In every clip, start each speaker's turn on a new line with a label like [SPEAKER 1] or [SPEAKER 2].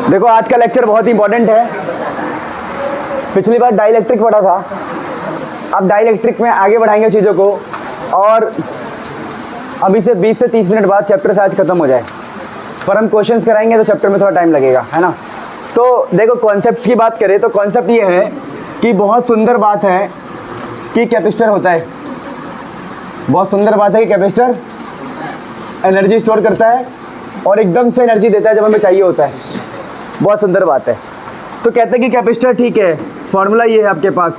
[SPEAKER 1] देखो आज का लेक्चर बहुत इंपॉर्टेंट है। पिछली बार डाइलेक्ट्रिक पढ़ा था, अब डाइलेक्ट्रिक में आगे बढ़ाएंगे चीज़ों को, और अभी से 20 से 30 मिनट बाद चैप्टर शायद खत्म हो जाए, पर हम क्वेश्चंस कराएंगे तो चैप्टर में थोड़ा टाइम लगेगा, है ना। तो देखो कॉन्सेप्ट्स की बात करें तो कॉन्सेप्ट ये है कि बहुत सुंदर बात है कि कैपेसिटर होता है, बहुत सुंदर बात है कि कैपेसिटर एनर्जी स्टोर करता है और एकदम से एनर्जी देता है जब हमें चाहिए होता है, बहुत सुंदर बात है। तो कहते हैं कि कैपेसिटर ठीक है, फॉर्मूला ये है आपके पास,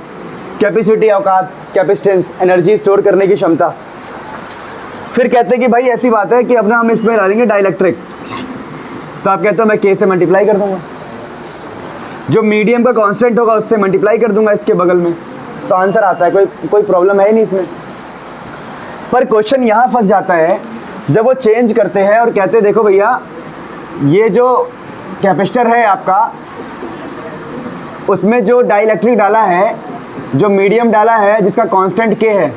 [SPEAKER 1] कैपेसिटी औकात, कैपेसिटेंस, एनर्जी स्टोर करने की क्षमता। फिर कहते हैं कि भाई ऐसी बात है कि अब ना हम इसमें डालेंगे डाइलेक्ट्रिक, तो आप कहते हो मैं के से मल्टीप्लाई कर दूंगा, जो मीडियम का कांस्टेंट होगा उससे मल्टीप्लाई कर दूंगा इसके बगल में, तो आंसर आता है। कोई प्रॉब्लम है ही नहीं इसमें। पर क्वेश्चन यहाँ फंस जाता है जब वो चेंज करते हैं और कहते हैं देखो भैया ये जो कैपेसिटर है आपका, उसमें जो डाइलेक्ट्रिक डाला है, जो मीडियम डाला है जिसका कांस्टेंट के है,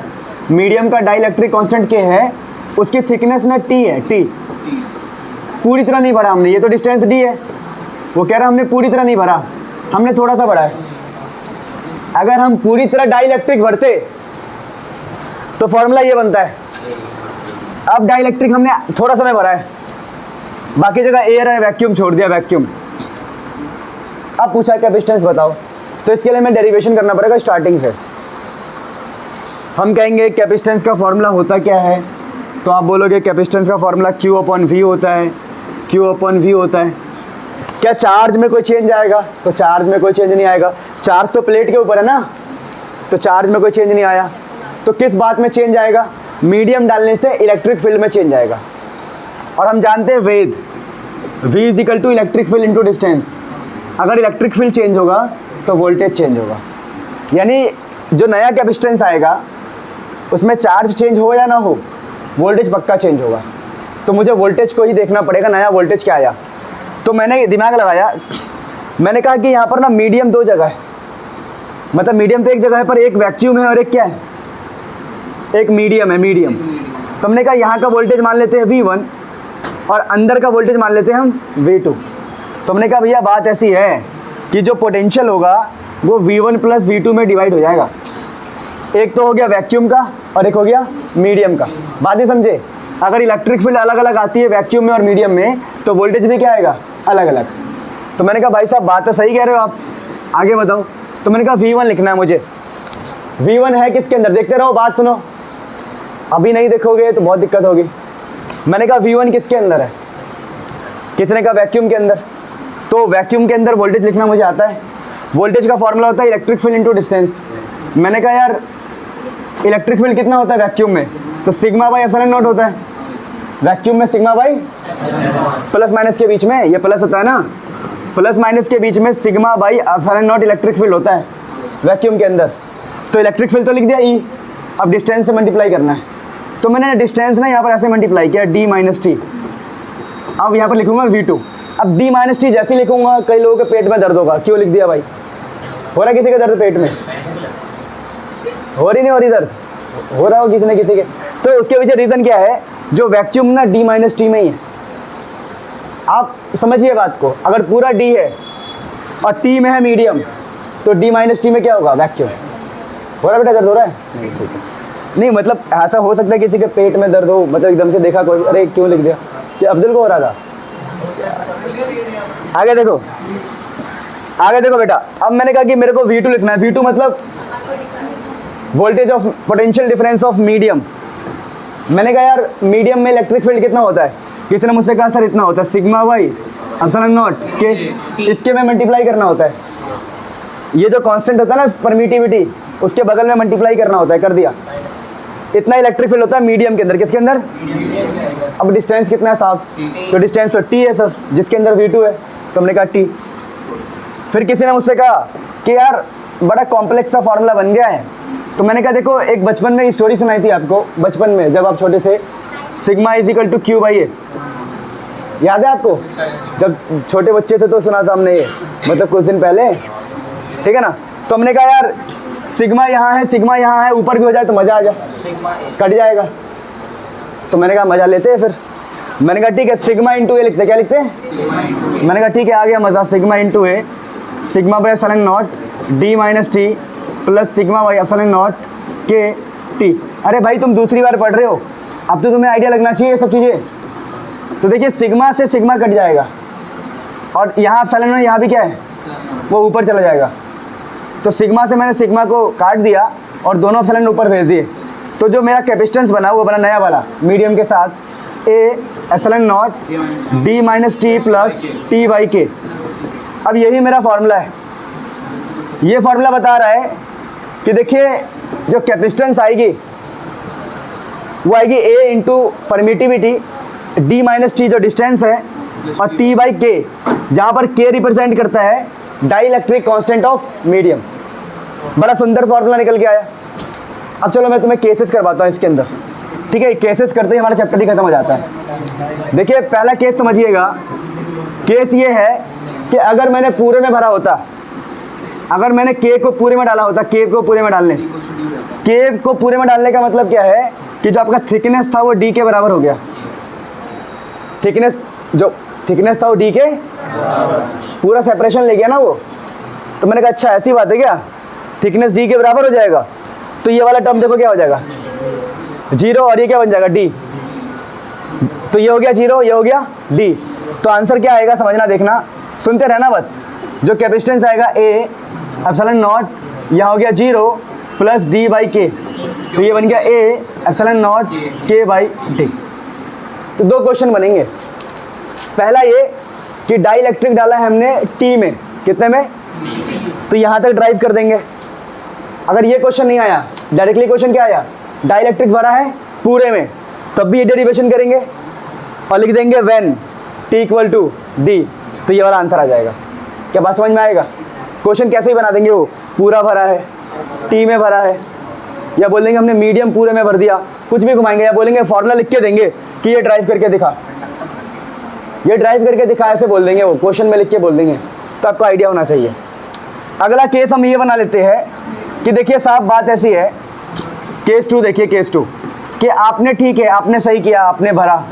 [SPEAKER 1] मीडियम का डाइलेक्ट्रिक कांस्टेंट के है, उसकी थिकनेस ना टी है, टी पूरी तरह नहीं भरा हमने, ये तो डिस्टेंस डी है, वो कह रहा हमने पूरी तरह नहीं भरा, हमने थोड़ा सा भरा है। अगर हम पूरी तरह डाइलेक्ट्रिक भरते तो फॉर्मूला ये बनता है। अब डाइलेक्ट्रिक हमने थोड़ा सा में भरा है, बाकी जगह एयर है, वैक्यूम छोड़ दिया, वैक्यूम। अब पूछा कैपेसिटेंस बताओ, तो इसके लिए हमें डेरिवेशन करना पड़ेगा स्टार्टिंग से। हम कहेंगे कैपेसिटेंस का फॉर्मूला होता क्या है, तो आप बोलोगे कैपेसिटेंस का फॉर्मूला Q अपॉन V होता है, Q अपॉन V होता है। क्या चार्ज में कोई चेंज आएगा, तो चार्ज में कोई चेंज नहीं आएगा, चार्ज तो प्लेट के ऊपर है ना, तो चार्ज में कोई चेंज नहीं आया। तो किस बात में चेंज आएगा, मीडियम डालने से इलेक्ट्रिक फील्ड में चेंज आएगा। और हम जानते हैं वेद, V is equal to electric field into distance. अगर इलेक्ट्रिक फील्ड चेंज होगा तो वोल्टेज चेंज होगा, यानी जो नया कैपेसिटेंस आएगा उसमें चार्ज चेंज हो या ना हो, वोल्टेज पक्का चेंज होगा। तो मुझे वोल्टेज को ही देखना पड़ेगा, नया वोल्टेज क्या आया। तो मैंने दिमाग लगाया, मैंने कहा कि यहाँ पर ना मीडियम दो जगह है, मतलब मीडियम तो एक जगह है पर एक वैक्यूम है और एक क्या है, एक मीडियम है, मीडियम। तो हमने कहा यहाँ का वोल्टेज मान लेते हैं V1 और अंदर का वोल्टेज मान लेते हैं हम V2। तो हमने कहा भैया बात ऐसी है कि जो पोटेंशियल होगा वो V1 प्लस V2 में डिवाइड हो जाएगा। एक तो हो गया वैक्यूम का और एक हो गया मीडियम का। बात ही समझे, अगर इलेक्ट्रिक फील्ड अलग अलग आती है वैक्यूम में और मीडियम में, तो वोल्टेज भी क्या आएगा, अलग अलग। तो मैंने कहा भाई साहब बात तो सही कह रहे हो आप, आगे बताओ। तो मैंने कहा V1 लिखना है मुझे। V1 है किसके अंदर, देखते रहो, बात सुनो, अभी नहीं देखोगे तो बहुत दिक्कत होगी। मैंने कहा V1 किसके अंदर है, किसने कहा वैक्यूम के अंदर। तो वैक्यूम के अंदर वोल्टेज लिखना मुझे आता है। वोल्टेज का फॉर्मूला होता है इलेक्ट्रिक फील्ड इंटू डिस्टेंस। मैंने कहा यार इलेक्ट्रिक फील्ड कितना होता है वैक्यूम में, तो सिग्मा बाई एप्सिलॉन नॉट होता है। वैक्यूम में सिग्मा बाई प्लस माइनस के बीच में, ये प्लस होता है ना, प्लस माइनस के बीच में sigma by epsilon not electric field होता है वैक्यूम के अंदर। तो इलेक्ट्रिक फील्ड तो लिख दिया E, अब डिस्टेंस से मल्टीप्लाई करना है। तो मैंने डिस्टेंस ना यहाँ पर ऐसे मल्टीप्लाई किया D माइनस टी। अब यहाँ पर लिखूंगा V2। अब D माइनस टी जैसे लिखूंगा कई लोगों के पेट में दर्द होगा, क्यों लिख दिया भाई, हो रहा है किसी का दर्द पेट में, हो रही नहीं हो रही दर्द, हो रहा हो किसी न किसी के। तो उसके पीछे रीज़न क्या है, जो वैक्यूम ना D माइनस टी में ही है। आप समझिए बात को, अगर पूरा D है और T में है मीडियम, तो D माइनस टी में क्या होगा, वैक्यूम। हो रहा है बेटा, दर्द हो रहा है, नहीं ठीक है, नहीं मतलब ऐसा हो सकता है किसी के पेट में दर्द हो, मतलब एकदम से देखा कोई, अरे क्यों लिख दिया, कि अब्दुल को हो रहा था। आगे देखो, आगे देखो बेटा, अब मैंने कहा कि मेरे को V2 लिखना है। V2 मतलब voltage of potential difference of medium. मैंने कहा यार मीडियम में इलेक्ट्रिक फील्ड कितना होता है, किसी ने मुझसे कहा सर इतना होता है, सिग्मा बाई एप्सिलॉन नॉट के, इसके में मल्टीप्लाई करना होता है। ये जो कांस्टेंट होता है ना परमिटिविटी, उसके बगल में मल्टीप्लाई करना होता है, कर दिया। इतना इलेक्ट्रिक फील्ड होता है मीडियम के अंदर, किसके अंदर। अब डिस्टेंस कितना है साहब, तो डिस्टेंस तो T है सर, जिसके अंदर V2 है, तो हमने कहा T। फिर किसी ने मुझसे कहा कि यार बड़ा कॉम्प्लेक्स सा फॉर्मूला बन गया है, तो मैंने कहा देखो एक बचपन में स्टोरी सुनाई थी आपको, बचपन में जब आप छोटे थे, sigma is equal to Q by A, याद है आपको, जब छोटे बच्चे थे तो सुना था हमने ये, मतलब कुछ दिन पहले, ठीक है ना। तो हमने कहा यार सिग्मा यहाँ है, सिग्मा यहाँ है, ऊपर भी हो जाए तो मज़ा आ जाए, कट जाएगा। तो मैंने कहा मज़ा लेते हैं फिर। मैंने कहा ठीक है, सिग्मा इंटू ए लिखते, क्या लिखते हैं? मैंने कहा ठीक है, आ गया मज़ा। Sigma into A, sigma by epsilon not D minus T plus sigma by epsilon naught के टी। अरे भाई तुम दूसरी बार पढ़ रहे हो, अब तो तुम्हें आइडिया लगना चाहिए ये सब चीज़ें। तो देखिए सिग्मा से सिग्मा कट जाएगा और यहाँ एप्सिलॉन नॉट यहाँ भी क्या है, वो ऊपर चला जाएगा। तो सिग्मा से मैंने सिग्मा को काट दिया और दोनों एप्सिलॉन ऊपर भेज दिए। तो जो मेरा कैपेसिटेंस बना वो बना नया वाला मीडियम के साथ ए epsilon not D minus T plus T by के। अब यही मेरा फॉर्मूला है। ये फार्मूला बता रहा है कि देखिए जो कैपेसिटेंस आएगी वो आएगी A into permittivity, D minus T जो डिस्टेंस है, और टी बाई के, जहाँ पर के रिप्रेजेंट करता है dielectric constant of medium. बड़ा सुंदर फॉर्मूला निकल के आया। अब चलो मैं तुम्हें केसेस करवाता हूँ इसके अंदर, ठीक है? केसेस करते ही हमारा चैप्टर ही खत्म हो जाता है। देखिए पहला केस समझिएगा। केस ये है कि अगर मैंने पूरे में भरा होता, अगर मैंने के को पूरे में डाला होता, के को पूरे में डालने, के को पूरे में डालने का मतलब क्या है कि जो आपका थिकनेस था वो डी के बराबर हो गया। थिकनेस, जो थिकनेस था वो डी के पूरा सेपरेशन ले गया ना वो। तो मैंने कहा अच्छा ऐसी बात है क्या, थिकनेस डी के बराबर हो जाएगा। तो ये वाला टर्म देखो क्या हो जाएगा, जीरो, और ये क्या बन जाएगा, डी। तो ये हो गया जीरो, ये हो गया डी। तो आंसर क्या आएगा समझना, देखना, सुनते रहना बस। जो कैपेसिटेंस आएगा ए एप्सिलॉन नॉट, यहाँ हो गया जीरो प्लस डी बाई के, तो ये बन गया ए epsilon naught k by D. तो दो क्वेश्चन बनेंगे। पहला ये कि डाई इलेक्ट्रिक डाला है हमने टी में, कितने में, तो यहाँ तक ड्राइव कर देंगे। अगर ये क्वेश्चन नहीं आया, डायरेक्टली क्वेश्चन क्या आया, डाई इलेक्ट्रिक भरा है पूरे में, तब भी ये डेरिवेशन करेंगे और लिख देंगे when t equal to d, तो ये वाला आंसर आ जाएगा। क्या बात समझ में आएगा? क्वेश्चन कैसे ही बना देंगे, वो पूरा भरा है, टी में भरा है, या बोल देंगे हमने मीडियम पूरे में भर दिया, कुछ भी घुमाएंगे, या बोलेंगे फॉर्मूला लिख के देंगे कि ये ड्राइव करके दिखा, ये ड्राइव करके दिखा, ऐसे बोल देंगे, वो क्वेश्चन में लिख के बोल देंगे। तो आपको आइडिया होना चाहिए। अगला केस हम ये बना लेते हैं कि देखिए साहब बात ऐसी है, केस टू देखिए, केस टू कि आपने, ठीक है आपने सही किया, आपने भरा,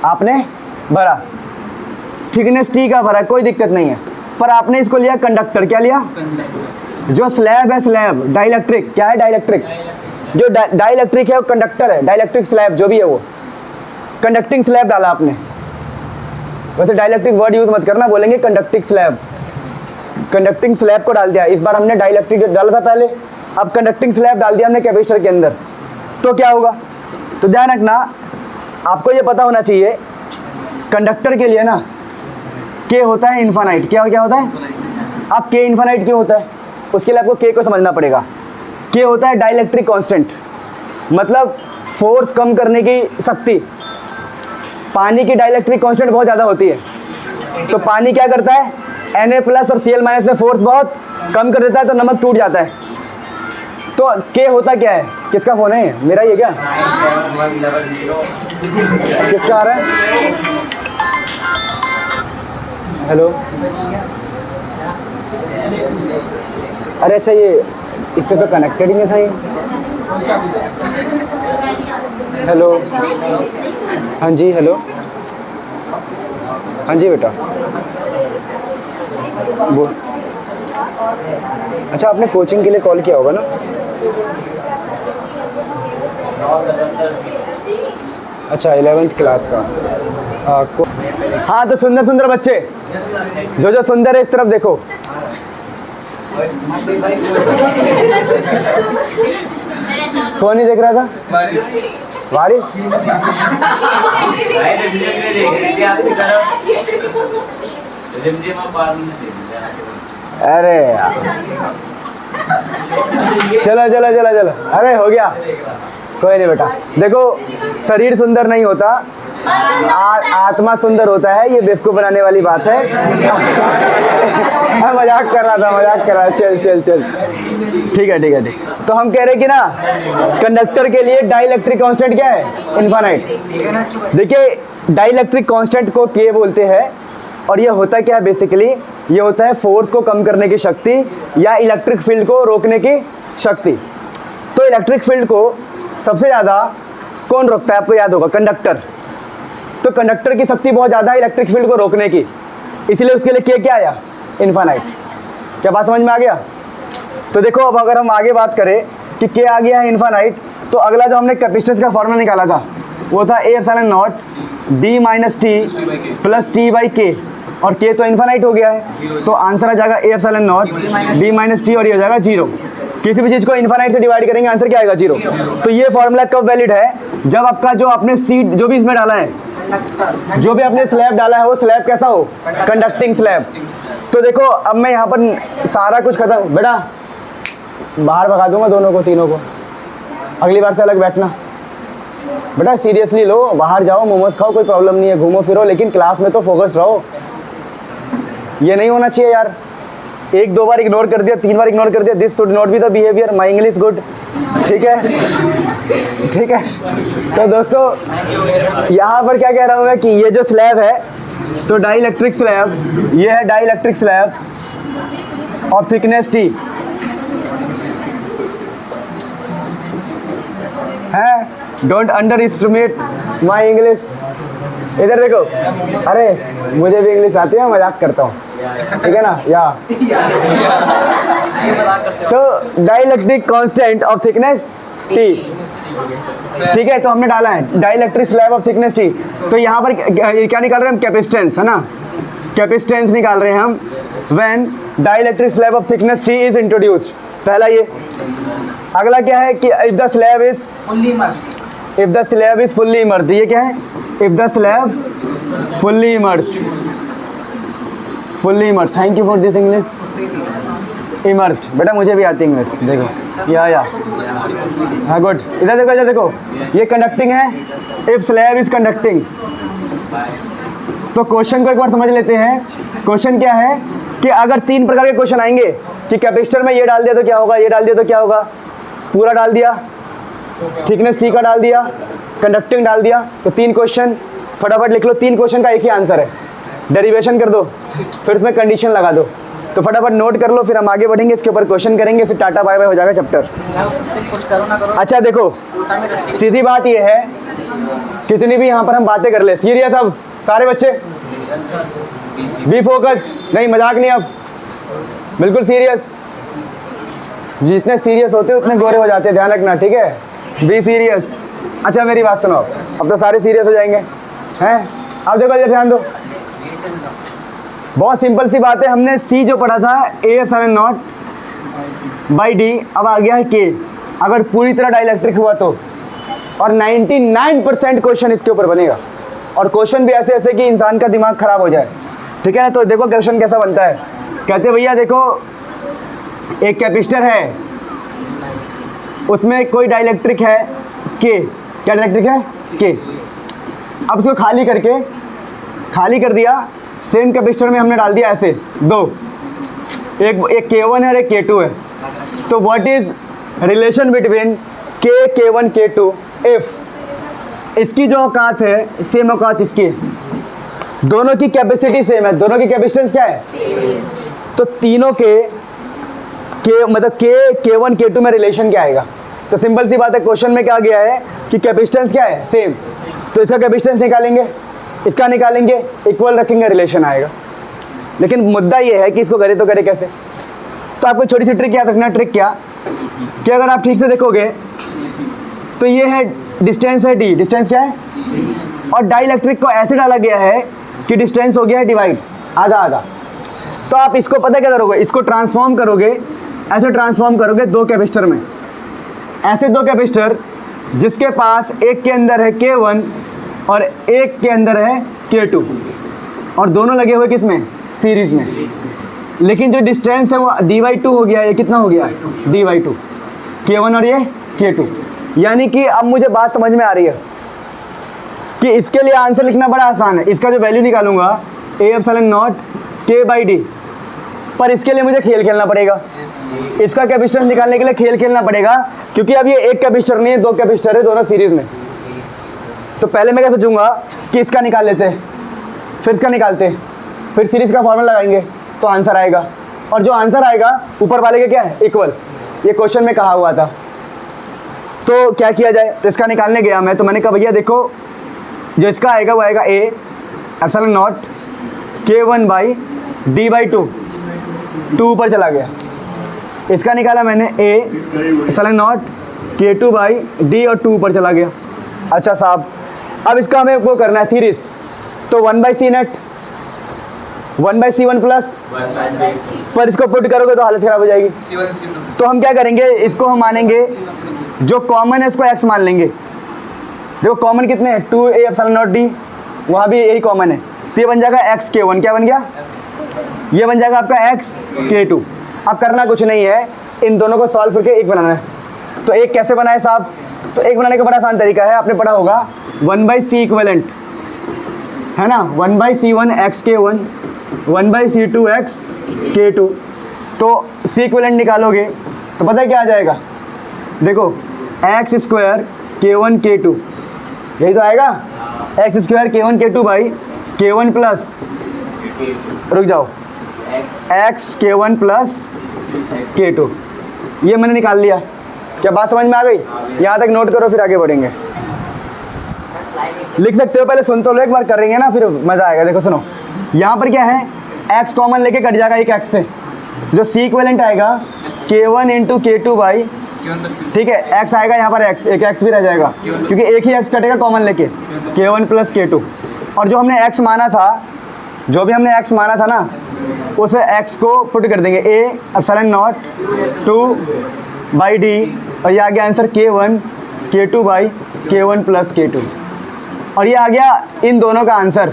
[SPEAKER 1] आपने भरा, थिकनेस टी का भरा, कोई दिक्कत नहीं है, पर आपने इसको लिया कंडक्टर। क्या लिया? जो स्लैब है, स्लैब डाइलेक्ट्रिक, क्या है डाइलेक्ट्रिक, जो डाइलेक्ट्रिक है वो कंडक्टर है, डाइलेक्ट्रिक स्लैब जो भी है वो कंडक्टिंग स्लैब डाला आपने। वैसे डाइलेक्ट्रिक वर्ड यूज मत करना, बोलेंगे कंडक्टिंग स्लैब, कंडक्टिंग स्लैब को डाल दिया। इस बार हमने डाइलेक्ट्रिक डाला था पहले, अब कंडक्टिंग स्लैब डाल दिया हमने कैपेसिटर के अंदर, तो क्या होगा? तो ध्यान रखना, आपको ये पता होना चाहिए कंडक्टर के लिए ना के होता है इन्फानाइट। क्या क्या होता है? अब के इन्फानाइट क्यों होता है, उसके लिए आपको के को समझना पड़ेगा। के होता है डाइलेक्ट्रिक कांस्टेंट, मतलब फोर्स कम करने की शक्ति। पानी की डाइलेक्ट्रिक कांस्टेंट बहुत ज़्यादा होती है, तो पानी क्या करता है, Na प्लस और Cl माइनस से फोर्स बहुत कम कर देता है, तो नमक टूट जाता है। तो के होता क्या है, किसका फ़ोन है, मेरा ही है क्या, किसका आ रहा है, हेलो, अरे अच्छा ये इससे तो कनेक्टेड ही नहीं था ये। हेलो, हाँ जी, हेलो, हाँ जी बेटा, वो अच्छा आपने कोचिंग के लिए कॉल किया होगा ना? अच्छा 11th क्लास का। हाँ तो सुंदर सुंदर बच्चे, जो सुंदर है इस तरफ देखो। कौन नहीं देख रहा था? वारिस। अरे यार, चलो चलो चलो चलो, अरे हो गया, कोई नहीं बेटा। देखो शरीर सुंदर नहीं होता, आत्मा सुंदर होता है, ये बेवकूफ़ बनाने वाली बात है। मैं मजाक कर रहा था, मजाक कर रहा था, चल चल चल, ठीक है ठीक है ठीक। तो हम कह रहे कि ना कंडक्टर के लिए डाइलेक्ट्रिक कांस्टेंट क्या है, इन्फानाइट। देखिए डाइलेक्ट्रिक कांस्टेंट को के बोलते हैं, और ये होता क्या है बेसिकली, ये होता है फोर्स को कम करने की शक्ति या इलेक्ट्रिक फील्ड को रोकने की शक्ति। तो इलेक्ट्रिक फील्ड को सबसे ज़्यादा कौन रोकता है, आपको याद होगा, कंडक्टर। तो कंडक्टर की शक्ति बहुत ज़्यादा है इलेक्ट्रिक फील्ड को रोकने की, इसलिए उसके लिए के क्या आया, इन्फानाइट। क्या बात समझ में आ गया? तो देखो अब अगर हम आगे बात करें कि के आ गया है इन्फानाइट, तो अगला जो हमने कैपेसिटेंस का फॉर्मूला निकाला था वो था ए epsilon not D minus T plus T by के, और के तो इन्फानाइट हो गया है, तो आंसर आ जाएगा ए epsilon not D minus T, और ये हो जाएगा 0। किसी भी चीज़ को इन्फानाइट से डिवाइड करेंगे आंसर क्या आएगा, 0। तो ये फॉर्मूला कब वैलिड है, जब आपका जो आपने सीट जो भी इसमें डाला है, जो भी आपने स्लैब डाला है वो स्लैब कैसा हो, कंडक्टिंग स्लैब। तो देखो अब मैं यहाँ पर सारा कुछ खत्म, बेटा बाहर भगा दूंगा दोनों को, तीनों को, अगली बार से अलग बैठना। बेटा सीरियसली लो, बाहर जाओ, मोमोज खाओ, कोई प्रॉब्लम नहीं है, घूमो फिरो, लेकिन क्लास में तो फोकस रहो। ये नहीं होना चाहिए यार, 1-2 बार इग्नोर कर दिया, 3 बार इग्नोर कर दिया, this should not be the behaviour, my English good, ठीक है, ठीक है। तो दोस्तों यहाँ पर क्या कह रहा हूँ मैं कि ये जो स्लैब है, तो डाइलेक्ट्रिक स्लैब, ये है dielectric slab of thickness T है। Don't underestimate my English. इधर देखो, अरे मुझे भी इंग्लिश आती है, मजाक करता हूँ, ठीक है ना, या तो dielectric constant of thickness T, ठीक है। तो हमने डाला है dielectric slab of thickness T, तो यहाँ पर क्या निकाल रहे हैं हम, कैपेसिटेंस है ना, कैपेसिटेंस निकाल रहे हैं हम when dielectric slab of thickness T is introduced, पहला ये। अगला क्या है कि if the slab is fully immersed, if the slab is fully immersed, ये क्या है, if the slab fully immersed, fully immersed, thank you for this English, immersed, बेटा मुझे भी आती इंग्लिश, देखो या हाँ गुड। इधर देखो, ये कंडक्टिंग है, इफ स्लैब इज कंडक्टिंग। तो क्वेश्चन को एक बार समझ लेते हैं। क्वेश्चन क्या है कि अगर 3 प्रकार के क्वेश्चन आएंगे कि कैपेसिटर में ये डाल दिया तो क्या होगा, ये डाल दिया तो क्या होगा, पूरा डाल दिया, थिकनेस टी का डाल दिया, कंडक्टिंग डाल दिया, तो 3 क्वेश्चन फटाफट लिख लो। 3 क्वेश्चन का एक ही आंसर है, डेरिवेशन कर दो, फिर इसमें कंडीशन लगा दो, तो फटाफट नोट कर लो, फिर हम आगे बढ़ेंगे, इसके ऊपर क्वेश्चन करेंगे, फिर टाटा बाय बाय हो जाएगा चैप्टर। अच्छा देखो, सीधी बात ये है, कितनी भी यहाँ पर हम बातें कर ले, सीरियस अब सारे बच्चे, बी फोकस, नहीं मजाक नहीं, अब बिल्कुल सीरियस, जितने सीरियस होते हैं उतने गोरे हो जाते हैं, ध्यान रखना, ठीक है, बी सीरियस। अच्छा मेरी बात सुनो, अब तो सारे सीरियस हो जाएंगे हैं। अब देखो इधर ध्यान दो, बहुत सिंपल सी बात है, हमने सी जो पढ़ा था ए एप्सिलॉन नॉट बाई डी, अब आ गया है के। अगर पूरी तरह डाइलेक्ट्रिक हुआ तो, और 99% क्वेश्चन इसके ऊपर बनेगा, और क्वेश्चन भी ऐसे ऐसे कि इंसान का दिमाग खराब हो जाए, ठीक है ना। तो देखो क्वेश्चन कैसा बनता है, कहते भैया देखो एक कैपेसिटर है, उसमें कोई डाइलेक्ट्रिक है के, क्या डाइलेक्ट्रिक है के। अब इसको खाली कर दिया, सेम कैपेसिटर में हमने डाल दिया ऐसे 2, एक K1 है और एक K2 है। तो what is relation between K1 K2 if इसकी जो औकात है सेम औकात इसकी है, दोनों की कैपेसिटी सेम है, दोनों की कैपेसिटेंस क्या है, तो तीनों के मतलब K1 K2 में रिलेशन क्या आएगा। तो सिंपल सी बात है, क्वेश्चन में क्या गया है कि कैपेसिटेंस क्या है, सेम, तो इसका कैपेसिटेंस निकालेंगे, इसका निकालेंगे, इक्वल रखेंगे, रिलेशन आएगा। लेकिन मुद्दा ये है कि इसको करे तो करे कैसे। तो आपको छोटी सी ट्रिक याद रखना, ट्रिक क्या कि अगर आप ठीक से देखोगे तो ये है डिस्टेंस है डी, डिस्टेंस क्या है, और डाइलेक्ट्रिक को ऐसे डाला गया है कि डिस्टेंस हो गया है डिवाइड, आधा आधा। तो आप इसको पता क्या करोगे, इसको ट्रांसफॉर्म करोगे, ऐसे ट्रांसफॉर्म करोगे 2 कैपेसिटर में, ऐसे 2 कैपेसिटर जिसके पास एक के अंदर है K1 और एक के अंदर है K2, और दोनों लगे हुए किसमें, सीरीज में। लेकिन जो डिस्टेंस है वो d/2 हो गया, ये कितना हो गया d/2, K1 और ये K2। यानी कि अब मुझे बात समझ में आ रही है कि इसके लिए आंसर लिखना बड़ा आसान है। इसका जो वैल्यू निकालूंगा ए एप्सिलॉन नॉट K/D, पर इसके लिए मुझे खेल खेलना पड़ेगा, इसका कैपेसिटेंस निकालने के लिए खेल खेलना पड़ेगा, क्योंकि अब ये एक कैपेसिटर नहीं है, 2 कैपेसिटर है, दोनों सीरीज में। तो पहले मैं क्या सोचूंगा कि इसका निकाल लेते हैं, फिर इसका निकालते हैं, फिर सीरीज का फॉर्मूला लगाएंगे तो आंसर आएगा, और जो आंसर आएगा ऊपर वाले के क्या है, इक्वल। ये क्वेश्चन में कहा हुआ था। तो क्या किया जाए, तो इसका निकालने गया मैं, तो मैंने कहा भैया देखो जो इसका आएगा वो आएगा ए epsilon not K1 by D by two ऊपर चला गया। इसका निकाला मैंने ए epsilon not K2 by D और 2 ऊपर चला गया। अच्छा साहब, अब इसका हमें वो करना है सीरीज, तो 1/c नेट 1/c1 प्लस, पर इसको पुट करोगे तो हालत खराब हो जाएगी। तो हम क्या करेंगे, इसको हम मानेंगे जो कॉमन है इसको x मान लेंगे। देखो कॉमन कितने हैं, 2a एप्सिलॉन नॉट डी, वहाँ भी यही कॉमन है, तो ये बन जाएगा x K1, क्या बन गया, ये बन जाएगा आपका x K2। अब करना कुछ नहीं है, इन दोनों को सॉल्व करके एक बनाना है। तो एक कैसे बनाए साहब, तो एक बनाने का बड़ा आसान तरीका है, आपने पढ़ा होगा 1/c इक्वलेंट है ना, 1/c1 x K1 1/c2 x K2। तो c इक्वलेंट निकालोगे तो पता है क्या आ जाएगा, देखो x स्क्वायर K1 K2, यही तो आएगा, x square K1 K2 by K1 plus, रुक जाओ, x K1 प्लस K2, ये मैंने निकाल लिया। क्या बात समझ में आ गई, यहाँ तक नोट करो फिर आगे बढ़ेंगे। लिख सकते हो, पहले सुन तो लो एक बार, करेंगे ना फिर मज़ा आएगा। देखो सुनो, यहाँ पर क्या है, x कॉमन लेके कट जाएगा एक x से, जो c इक्विवेलेंट आएगा K1 इंटू K2 बाई, ठीक है, x आएगा यहाँ पर x, एक x भी रह जाएगा क्योंकि एक ही x कटेगा कॉमन लेके, K1 प्लस K2। और जो हमने x माना था, जो भी हमने x माना था ना, उसे x को पुट कर देंगे a epsilon not 2 by D, और ये आ गया answer K1 K2 by K1 plus K2, और ये आ गया इन दोनों का आंसर।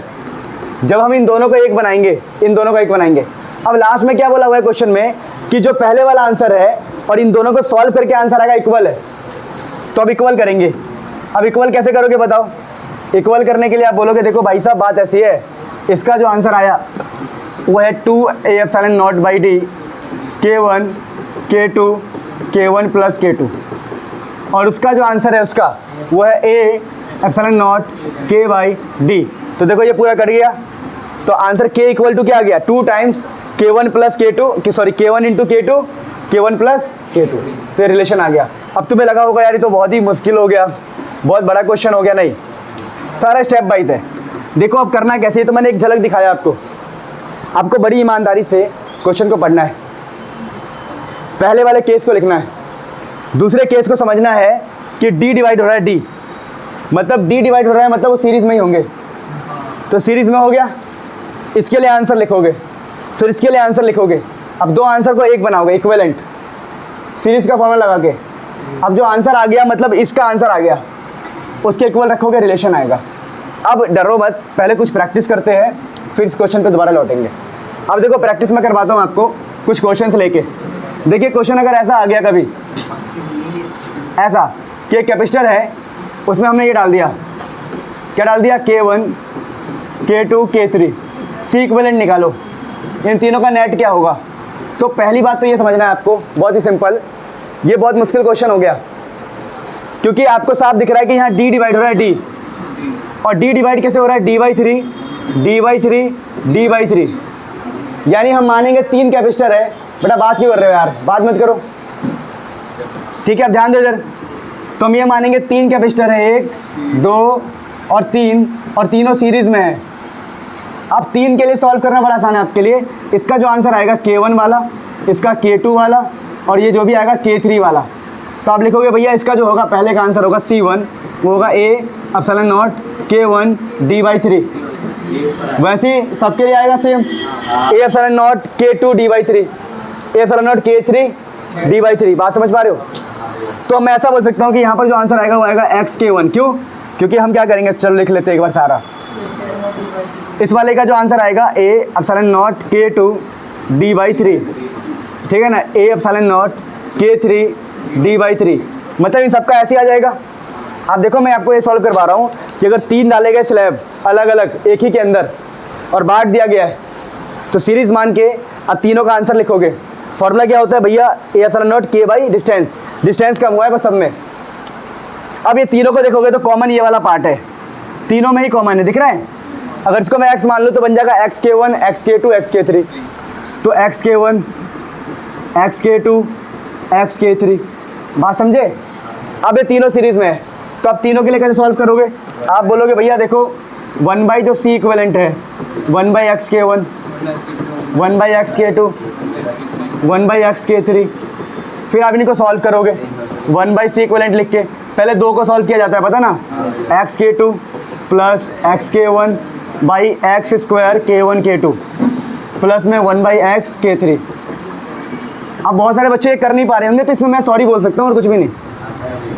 [SPEAKER 1] जब हम इन दोनों को एक बनाएंगे, इन दोनों को एक बनाएंगे। अब लास्ट में क्या बोला हुआ है क्वेश्चन में कि जो पहले वाला आंसर है और इन दोनों को सॉल्व करके आंसर आएगा इक्वल है, तो अब इक्वल करेंगे। अब इक्वल कैसे करोगे बताओ, इक्वल करने के लिए आप बोलोगे देखो भाई साहब बात ऐसी है, इसका जो आंसर आया वो है 2a epsilon not by D K1 K2 K1 plus K2, और उसका जो आंसर है उसका वो है a epsilon naught K by D. तो देखो ये पूरा कट गया, तो आंसर K इक्वल टू क्या आ गया, 2 times K1 plus K2, sorry K1 into K2 K1 plus K2, फिर रिलेशन आ गया। अब तुम्हें लगा होगा यार ये तो बहुत ही मुश्किल हो गया, बहुत बड़ा क्वेश्चन हो गया, नहीं, सारा स्टेप वाइज है। देखो अब करना कैसे, तो मैंने एक झलक दिखाया आपको, आपको बड़ी ईमानदारी से क्वेश्चन को पढ़ना है, पहले वाले केस को लिखना है, दूसरे केस को समझना है कि d डिवाइड हो रहा है d, मतलब d डिवाइड हो रहा है मतलब वो सीरीज़ में ही होंगे, तो सीरीज़ में हो गया, इसके लिए आंसर लिखोगे, फिर इसके लिए आंसर लिखोगे। अब दो आंसर को एक बनाओगे इक्विवेलेंट, सीरीज़ का फॉर्मूला लगा के। अब जो आंसर आ गया मतलब इसका आंसर आ गया, उसके इक्वल रखोगे, रिलेशन आएगा। अब डरो मत, पहले कुछ प्रैक्टिस करते हैं, फिर इस क्वेश्चन पे दोबारा लौटेंगे। अब देखो प्रैक्टिस में करवाता हूँ आपको कुछ क्वेश्चंस लेके। देखिए क्वेश्चन अगर ऐसा आ गया कभी, ऐसा कि एक कैपेसिटर है, उसमें हमने ये डाल दिया, क्या डाल दिया, K1 K2 K3, C equivalent निकालो, इन तीनों का नेट क्या होगा। तो पहली बात तो ये समझना है आपको, बहुत ही सिंपल, ये बहुत मुश्किल क्वेश्चन हो गया क्योंकि आपको साफ दिख रहा है कि यहाँ d डिवाइड हो रहा है d, और d डिवाइड कैसे हो रहा है, d/3 d/3, यानी हम मानेंगे 3 कैपेसिटर है। बेटा बात क्यों कर रहे हो यार, बात मत करो, ठीक है, अब ध्यान दे इधर। तो हम ये मानेंगे 3 कैपेसिटर है, 1 2 और 3, और तीनों सीरीज़ में है। अब 3 के लिए सॉल्व करना बड़ा आसान है आपके लिए। इसका जो आंसर आएगा K1 वाला, इसका K2 वाला, और ये जो भी आएगा K3 वाला। तो आप लिखोगे भैया इसका जो होगा पहले का आंसर होगा C1, वो होगा a epsilon not K1 d/3। वैसे ही सबके लिए आएगा same, a epsilon not K2 d/3, a epsilon not K3 d/3। बात समझ पा रहे हो। तो मैं ऐसा बोल सकता हूँ कि यहाँ पर जो आंसर आएगा वो आएगा x K1। क्यों, क्योंकि हम क्या करेंगे, चलो लिख लेते हैं एक बार सारा। इस वाले का जो आंसर आएगा a epsilon not K2 d/3, ठीक है ना, a epsilon not K3 d/3, मतलब इन सबका ऐसे ही आ जाएगा। आप देखो मैं आपको ये सॉल्व करवा रहा हूँ कि अगर 3 डाले गए स्लैब अलग अलग एक ही के अंदर और बांट दिया गया है, तो सीरीज़ मान के अब तीनों का आंसर लिखोगे। फॉर्मूला क्या होता है भैया, a epsilon naught K by distance, distance कम हुआ है बस सब में। अब ये तीनों को देखोगे तो कॉमन ये वाला पार्ट है, तीनों में ही कॉमन है, दिख रहा है। अगर इसको मैं x मान लूँ तो बन जाएगा x K1 x K2 x K3, तो x K1 x K2 x K3। बात समझे। अब ये तीनों सीरीज़ में है, तो अब तीनों के लिए कैसे सॉल्व करोगे, आप बोलोगे भैया देखो 1 बाई जो सी इक्विवेलेंट है 1 बाई एक्स के 1, 1 बाई एक्स के 2, 1 बाई एक्स के 3, फिर आप इनको सॉल्व करोगे 1 बाई सी इक्विवेलेंट लिख के। पहले 2 को सॉल्व किया जाता है पता ना, एक्स के 2 प्लस एक्स के 1 बाई एक्स स्क्वायर के 1 के 2 प्लस में 1 बाई एक्स के 3। अब बहुत सारे बच्चे ये कर नहीं पा रहे होंगे तो इसमें मैं सॉरी बोल सकता हूँ और कुछ भी नहीं।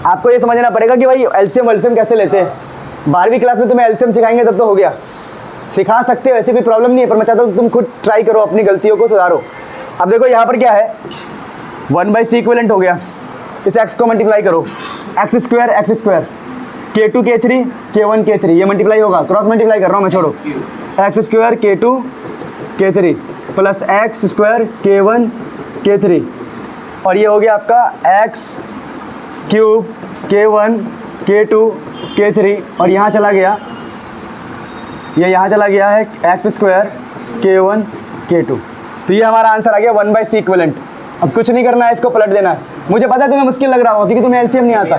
[SPEAKER 1] आपको ये समझना पड़ेगा कि भाई एलसीएम वेलसीएम कैसे लेते हैं। 12वीं क्लास में तुम्हें एलसीएम सिखाएंगे तब तो हो गया, सिखा सकते हो, ऐसी कोई प्रॉब्लम नहीं है, पर मैं चाहता हूँ तुम खुद ट्राई करो, अपनी गलतियों को सुधारो। अब देखो यहाँ पर क्या है, 1 बाई सी इक्विवेलेंट हो गया, इस एक्स को मल्टीप्लाई करो, एक्स स्क्वायर के 2 के 3 के 1 के 3, ये मल्टीप्लाई होगा, क्रॉस मल्टीप्लाई कर रहा हूँ मैं, छोड़ो, एक्स स्क्वायर के 2 के 3 प्लस एक्स स्क्वायर के 1 के 3, और ये हो गया आपका एक्स क्यूब के 1 के 2 के 3, और यहाँ चला गया, ये यहाँ चला गया है एक्स स्क्वायर के 1 के 2। तो ये हमारा आंसर आ गया 1 बाई सी इक्विवेलेंट। अब कुछ नहीं करना है, इसको पलट देना है। मुझे पता है तुम्हें मुश्किल लग रहा होगा क्योंकि तुम्हें एलसीएम नहीं आता,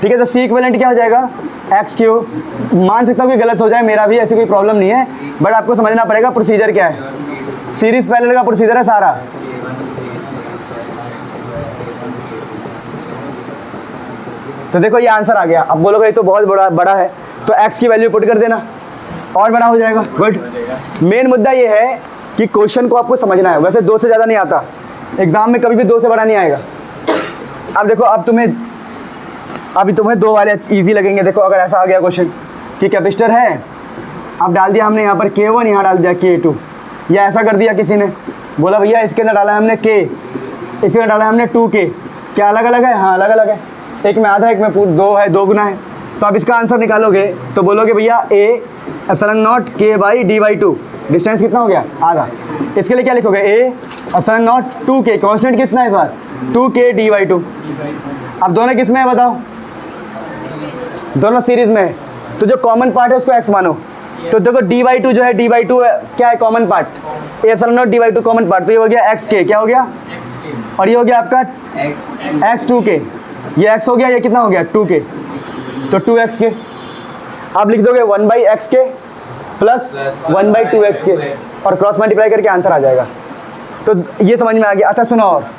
[SPEAKER 1] ठीक है। तो सी इक्विवेलेंट क्या हो जाएगा, एक्स क्यूब। मान सकता हूँ कि गलत हो जाए, मेरा भी ऐसी कोई प्रॉब्लम नहीं है, बट आपको समझना पड़ेगा प्रोसीजर क्या है, सीरीज पैरेलल का प्रोसीजर है सारा। तो देखो ये आंसर आ गया। अब बोलोगे ये तो बहुत बड़ा है, तो x की वैल्यू पुट कर देना और बड़ा हो जाएगा। गुड। मेन मुद्दा ये है कि क्वेश्चन को आपको समझना है। वैसे 2 से ज़्यादा नहीं आता, एग्जाम में कभी भी 2 से बड़ा नहीं आएगा। अब देखो अभी तुम्हें 2 वाले इजी लगेंगे। देखो अगर ऐसा आ गया क्वेश्चन कि कैपेसिटर है, अब डाल दिया हमने यहाँ पर K1, यहाँ डाल दिया K2, या ऐसा कर दिया किसी ने, बोला भैया इसके अंदर डाला है हमने K, इसके अंदर डाला है हमने 2K, क्या अलग अलग है? हाँ अलग अलग है, एक में आधा एक में 2 है, 2 गुना है। तो आप इसका आंसर निकालोगे तो बोलोगे भैया A epsilon naught K by D by 2, distance कितना हो गया? आधा। इसके लिए क्या लिखोगे? A epsilon not 2K, constant कितना है इस बार? 2K D by 2। अब दोनों किस में है बताओ? दोनों सीरीज में है, तो जो कॉमन पार्ट है उसको x मानो। तो देखो D बाई 2 जो है, D बाई 2 क्या है? Common part, A epsilon not D by 2 common part, तो ये हो गया XK, क्या हो गया? और ये हो गया आपका x 2K, ये x हो गया, ये कितना हो गया? 2K, तो 2XK। आप लिख दोगे 1 by XK plus 1 by 2XK, और क्रॉस मल्टीप्लाई करके आंसर आ जाएगा। तो ये समझ में आ गया। अच्छा सुनो, और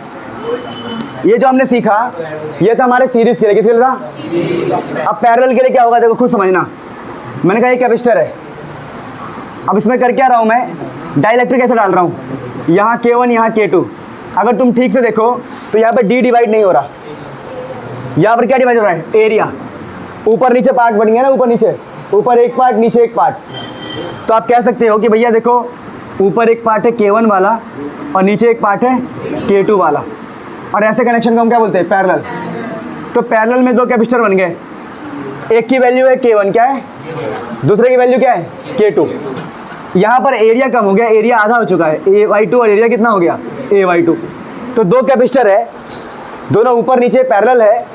[SPEAKER 1] ये जो हमने सीखा ये था हमारे सीरीज के लिए, किसके लिए था? अब पैरेलल के लिए क्या होगा देखो खुद समझना। मैंने कहा ये कैपेसिटर है, अब इसमें कर क्या रहा हूँ मैं? डाइलेक्ट्रिक ऐसे डाल रहा हूँ, यहाँ K1 यहाँ K2। अगर तुम ठीक से देखो तो यहाँ पर D डिवाइड नहीं हो रहा, यहाँ पर क्या डिवाइड हो रहा है? एरिया। ऊपर नीचे पार्ट बन गया ना, ऊपर नीचे, ऊपर एक पार्ट नीचे एक पार्ट। तो आप कह सकते हो कि भैया देखो ऊपर एक पार्ट है K1 वाला और नीचे एक पार्ट है K2 वाला, और ऐसे कनेक्शन को हम क्या बोलते हैं? पैरेलल। तो पैरेलल में 2 कैपेसिटर बन गए, एक की वैल्यू है K1 क्या है, दूसरे की वैल्यू क्या है? K2। यहाँ पर एरिया कम हो गया, एरिया आधा हो चुका है, A/2, और एरिया कितना हो गया? A/2। तो 2 कैपेसिटर है, दोनों ऊपर नीचे पैरेलल है।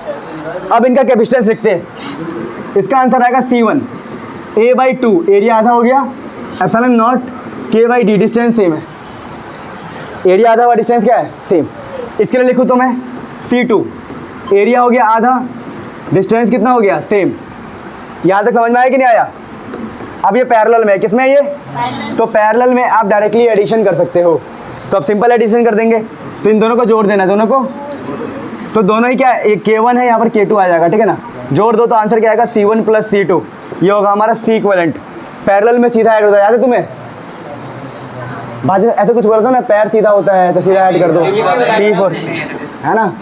[SPEAKER 1] अब इनका कैपेसिटेंस लिखते हैं, इसका आंसर आएगा C1। A/2 एरिया आधा हो गया, epsilon not K/D, distance same है, एरिया आधा हुआ, डिस्टेंस क्या है? सेम। इसके लिए लिखूँ तो मैं C2, एरिया हो गया आधा, डिस्टेंस कितना हो गया? सेम। यहाँ तक समझ में आया कि नहीं आया? अब ये पैरेलल में है, किस में है ये? तो पैरेलल में आप डायरेक्टली एडिशन कर सकते हो, तो अब सिंपल एडिशन कर देंगे। तो इन दोनों को जोड़ देना है, दोनों को, तो दोनों ही क्या है? एक K1 है, यहाँ पर K2 आ जाएगा, ठीक है ना। जोड़ दो तो आंसर क्या आएगा? C1 प्लस C2, ये होगा हमारा C इक्विवेलेंट। पैरेलल में सीधा ऐड होता है, याद है तुम्हें? भाजी ऐसे कुछ बोलते हो ना, पैर सीधा होता है तो सीधा ऐड कर दो, P4 है ना।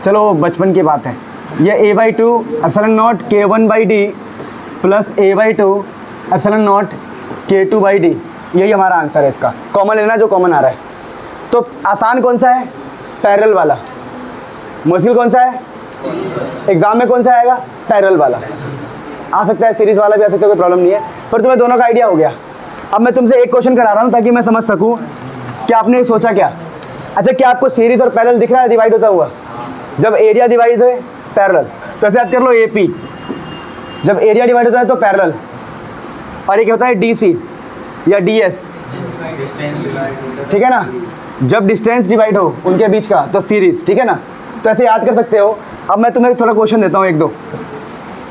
[SPEAKER 1] चलो बचपन की बात है। ये A/2 epsilon not K1 by D plus A/2 epsilon not K2 by D, यही हमारा आंसर है। इसका कॉमन लेना जो कॉमन आ रहा है। तो आसान कौन सा है? पैरेलल वाला। मुश्किल कौन सा है? एग्जाम में कौन सा आएगा? पैरेलल वाला। आ सकता है सीरीज वाला भी आ सकता है, कोई प्रॉब्लम नहीं है, पर तुम्हें दोनों का आइडिया हो गया। अब मैं तुमसे एक क्वेश्चन करा रहा हूँ ताकि मैं समझ सकूँ कि आपने सोचा क्या। अच्छा, क्या आपको सीरीज और पैरेलल दिख रहा है डिवाइड होता हुआ? जब एरिया डिवाइड है पैरेलल, तो ऐसे याद कर लो AP, जब एरिया डिवाइड होता है तो पैरेलल, और एक होता है DC या DS, ठीक है ना। जब डिस्टेंस डिवाइड हो उनके बीच का तो सीरीज, ठीक है ना। तो ऐसे याद कर सकते हो। अब मैं तुम्हें थोड़ा क्वेश्चन देता हूँ, 1-2।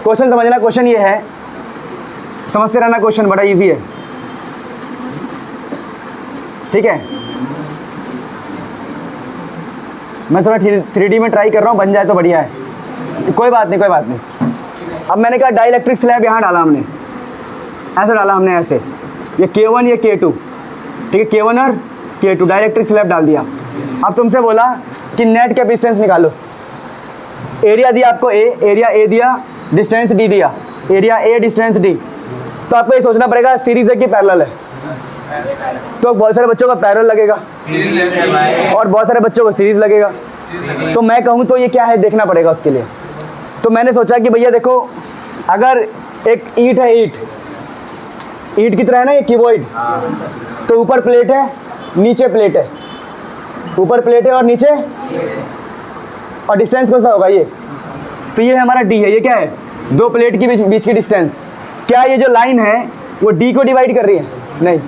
[SPEAKER 1] क्वेश्चन समझना, क्वेश्चन ये है, समझते रहना, क्वेश्चन बड़ा इजी है, ठीक है। मैं थोड़ा 3D में ट्राई कर रहा हूँ, बन जाए तो बढ़िया है, कोई बात नहीं, कोई बात नहीं। अब मैंने कहा डाइलेक्ट्रिक स्लैब यहाँ डाला हमने, ऐसे डाला हमने, ऐसे, ये K1 ये K2, ठीक है, K1 और K2 डाइलेक्ट्रिक स्लैब डाल दिया। अब तुमसे बोला कि नेट कैपेसिटेंस निकालो, एरिया दिया आपको A, एरिया A दिया, डिस्टेंस D दिया, एरिया A डिस्टेंस D, तो आपको ये सोचना पड़ेगा सीरीज है कि पैरेलल है। तो बहुत सारे बच्चों का पैरेलल लगेगा और बहुत सारे बच्चों को सीरीज लगेगा, तो मैं कहूँ तो ये क्या है देखना पड़ेगा उसके लिए। तो मैंने सोचा कि भैया देखो, अगर एक ईंट है, ईंट की तरह है ना ये क्यूबॉइड, तो ऊपर प्लेट है, नीचे प्लेट है, ऊपर प्लेट है और नीचे, और डिस्टेंस कौन सा होगा ये, तो ये हमारा D है, ये क्या है, दो प्लेट के बीच की डिस्टेंस। क्या ये जो लाइन है वो D को डिवाइड कर रही है? नहीं।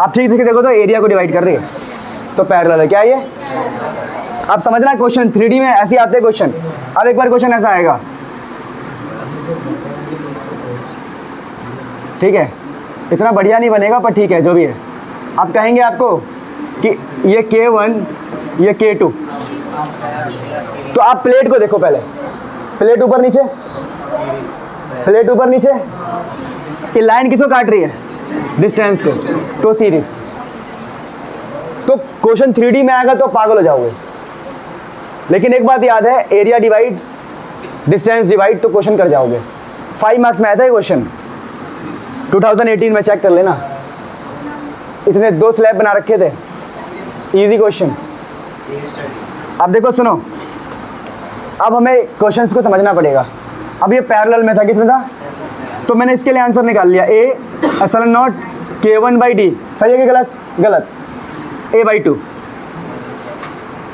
[SPEAKER 1] आप ठीक से देखो तो एरिया को डिवाइड कर रही है, तो पैरेलल है। क्या ये, आप समझना, क्वेश्चन 3D में ऐसे आते हैं क्वेश्चन। अब एक बार क्वेश्चन ऐसा आएगा, ठीक है, इतना बढ़िया नहीं बनेगा पर ठीक है जो भी है। आप कहेंगे आपको कि ये K1 ये K2, तो आप प्लेट को देखो पहले, प्लेट ऊपर नीचे, प्लेट ऊपर नीचे, ये लाइन किसको काट रही है, डिस्टेंस को, तो सीरीज। तो क्वेश्चन 3D में आएगा तो पागल हो जाओगे, लेकिन एक बात याद है, एरिया डिवाइड डिस्टेंस डिवाइड तो क्वेश्चन कर जाओगे। 5 मार्क्स में आता है क्वेश्चन, 2018 में चेक कर लेना, इतने 2 स्लैब बना रखे थे, इजी क्वेश्चन। अब देखो सुनो, अब हमें क्वेश्चंस को समझना पड़ेगा। अब ये पैरेलल में था, किसमें था, तो मैंने इसके लिए आंसर निकाल लिया, A एप्सिलॉन नॉट K1/D, सही है कि गलत, गलत, A/2,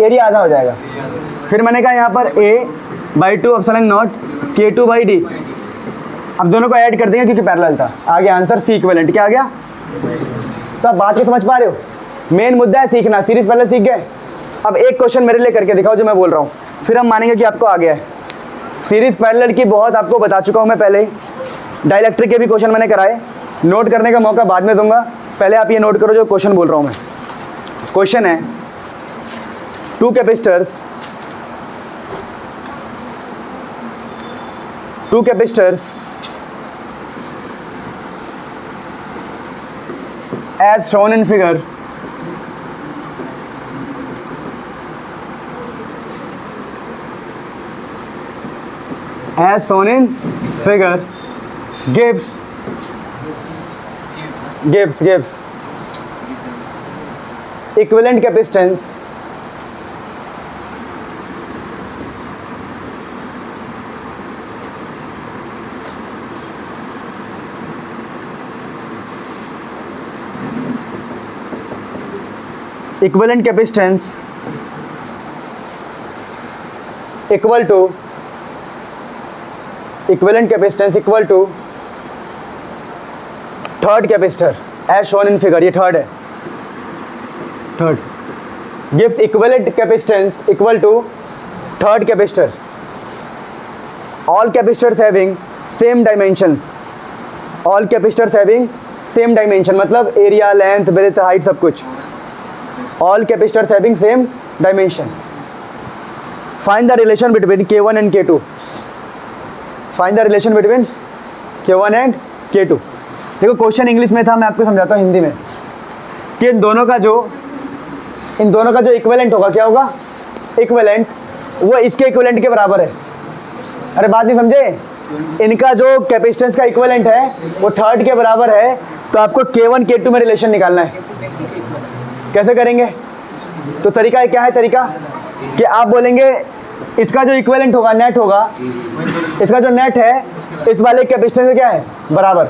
[SPEAKER 1] एरिया आधा हो जाएगा। फिर मैंने कहा यहाँ पर A/2 एप्सिलॉन नॉट K2/D, अब दोनों को ऐड कर देंगे क्योंकि पैरेलल था, आ गया आंसर C इक्विवेलेंट। क्या आ गया, तो आप बात को समझ पा रहे हो, मेन मुद्दा है सीखना, सीरीज पहले सीख गए। अब एक क्वेश्चन मेरे लिए करके दिखाओ जो मैं बोल रहा हूँ, फिर हम मानेंगे कि आपको आ गया है। सीरीज पैरेलल की बहुत आपको बता चुका हूँ मैं पहले ही, डाइलेक्ट्रिक के भी क्वेश्चन मैंने कराए, नोट करने का मौका बाद में दूंगा, पहले आप ये नोट करो जो क्वेश्चन बोल रहा हूँ मैं। क्वेश्चन है, 2 capacitors as shown in figure gives equivalent capacitance equal to equivalent capacitance equal to third capacitor as shown in figure, ये थर्ड है, third gives equivalent capacitance equal to third capacitor, all capacitors having same dimensions, all capacitors having same dimension मतलब area, length, breath, height सब कुछ, all capacitors having same dimension. Find the relation between K1 and K2. Find the relation between K1 and K2. देखो question English में था, मैं आपको समझाता हूँ हिंदी में, कि इन दोनों का जो इक्विवेलेंट होगा, क्या होगा, इक्विवेलेंट, वो इसके इक्विवेलेंट के बराबर है। अरे बात नहीं समझे, इनका जो कैपेसिटेंस का इक्विवेलेंट है वो थर्ड के बराबर है, तो आपको K1 K2 में रिलेशन निकालना है। कैसे करेंगे, तो तरीका क्या है, तरीका कि आप बोलेंगे इसका जो इक्विवेलेंट होगा, नेट होगा, इसका जो नेट है इस वाले कैपेसिटेंस से क्या है, बराबर,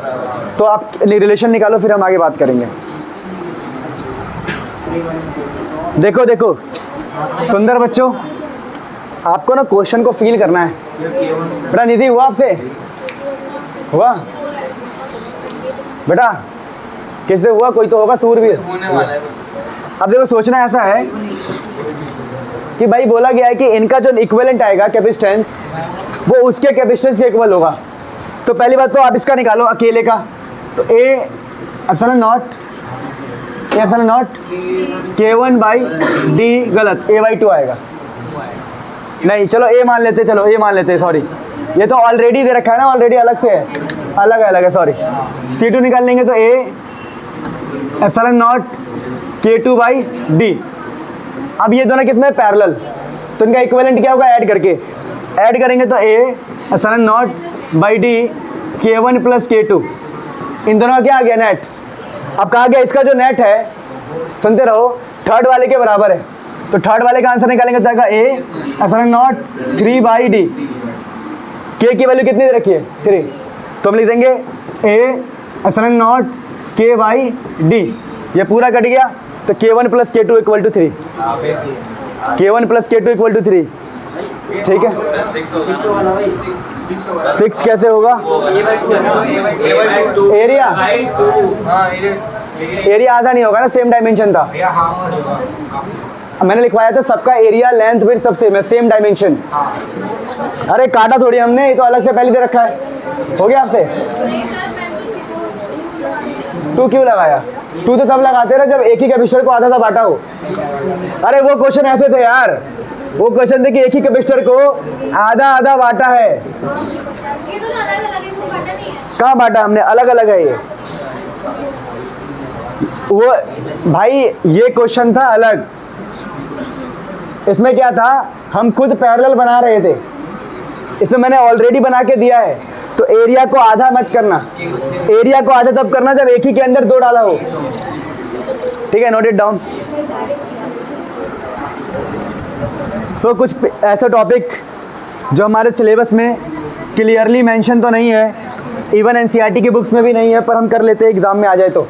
[SPEAKER 1] तो आप रिलेशन निकालो, फिर हम आगे बात करेंगे। देखो देखो सुंदर बच्चों, आपको ना क्वेश्चन को फील करना है। बेटा निधि हुआ आपसे, हुआ बेटा, किससे हुआ, कोई तो होगा सूरवीर। अब देखो सोचना ऐसा है कि भाई बोला गया है कि इनका जो इक्विवेलेंट आएगा कैपेसिटेंस, वो उसके कैपेसिटेंस के इक्वल होगा। तो पहली बात तो आप इसका निकालो अकेले का, तो ए epsilon not K1 by D, गलत, A/2 आएगा। नहीं चलो ए मान लेते, चलो ए मान लेते, सॉरी ये तो ऑलरेडी दे रखा है ना, ऑलरेडी अलग से है, अलग है सॉरी। C2 निकाल लेंगे तो ए epsilon not K2 by D. अब ये दोनों किसमें पैरेलल, तो इनका इक्विवेलेंट क्या होगा, ऐड करके ऐड करेंगे तो ए epsilon not by D K1 plus K2, इन दोनों का क्या आ गया, नेट। अब कहा गया इसका जो नेट है, सुनते रहो, थर्ड वाले के बराबर है, तो थर्ड वाले का आंसर निकालेंगे तो आएगा ए एप्सिलॉन नॉट 3 बाई डी। के की वैल्यू कितनी दे रखी है, 3, तो हम लिख देंगे A epsilon naught k by d. ये पूरा कट गया, तो K1 plus K2 equal to 3, K1 plus K2 equal to 3, ठीक है। 6 कैसे होगा, एरिया आधा नहीं होगा ना, सेम डायमेंशन था, मैंने लिखवाया था सबका एरिया लेंथ विड्थ सब सेम है, सेम डायमेंशन। अरे काटा थोड़ी हमने, ये तो अलग से पहले दे रखा है। हो गया आपसे, 2 क्यों लगाया, 2 तो तब लगाते ना जब एक ही कैपेसिटर को आधा बांटा हो। अरे वो क्वेश्चन ऐसे थे यार, वो क्वेश्चन थे कि एक ही कैपेसिटर को आधा बांटा है, कहाँ बांटा हमने, अलग अलग है ये। वो भाई ये क्वेश्चन था अलग, इसमें क्या था, हम खुद पैरेलल बना रहे थे, इसमें मैंने ऑलरेडी बना के दिया है, तो एरिया को आधा मत करना, एरिया को आधा तब करना जब एक ही के अंदर 2 डाला हो, ठीक है, नोट इट डाउन। सो कुछ ऐसा टॉपिक जो हमारे सिलेबस में क्लियरली मेंशन तो नहीं है, इवन एनसीईआरटी की बुक्स में भी नहीं है, पर हम कर लेते हैं एग्जाम में आ जाए तो।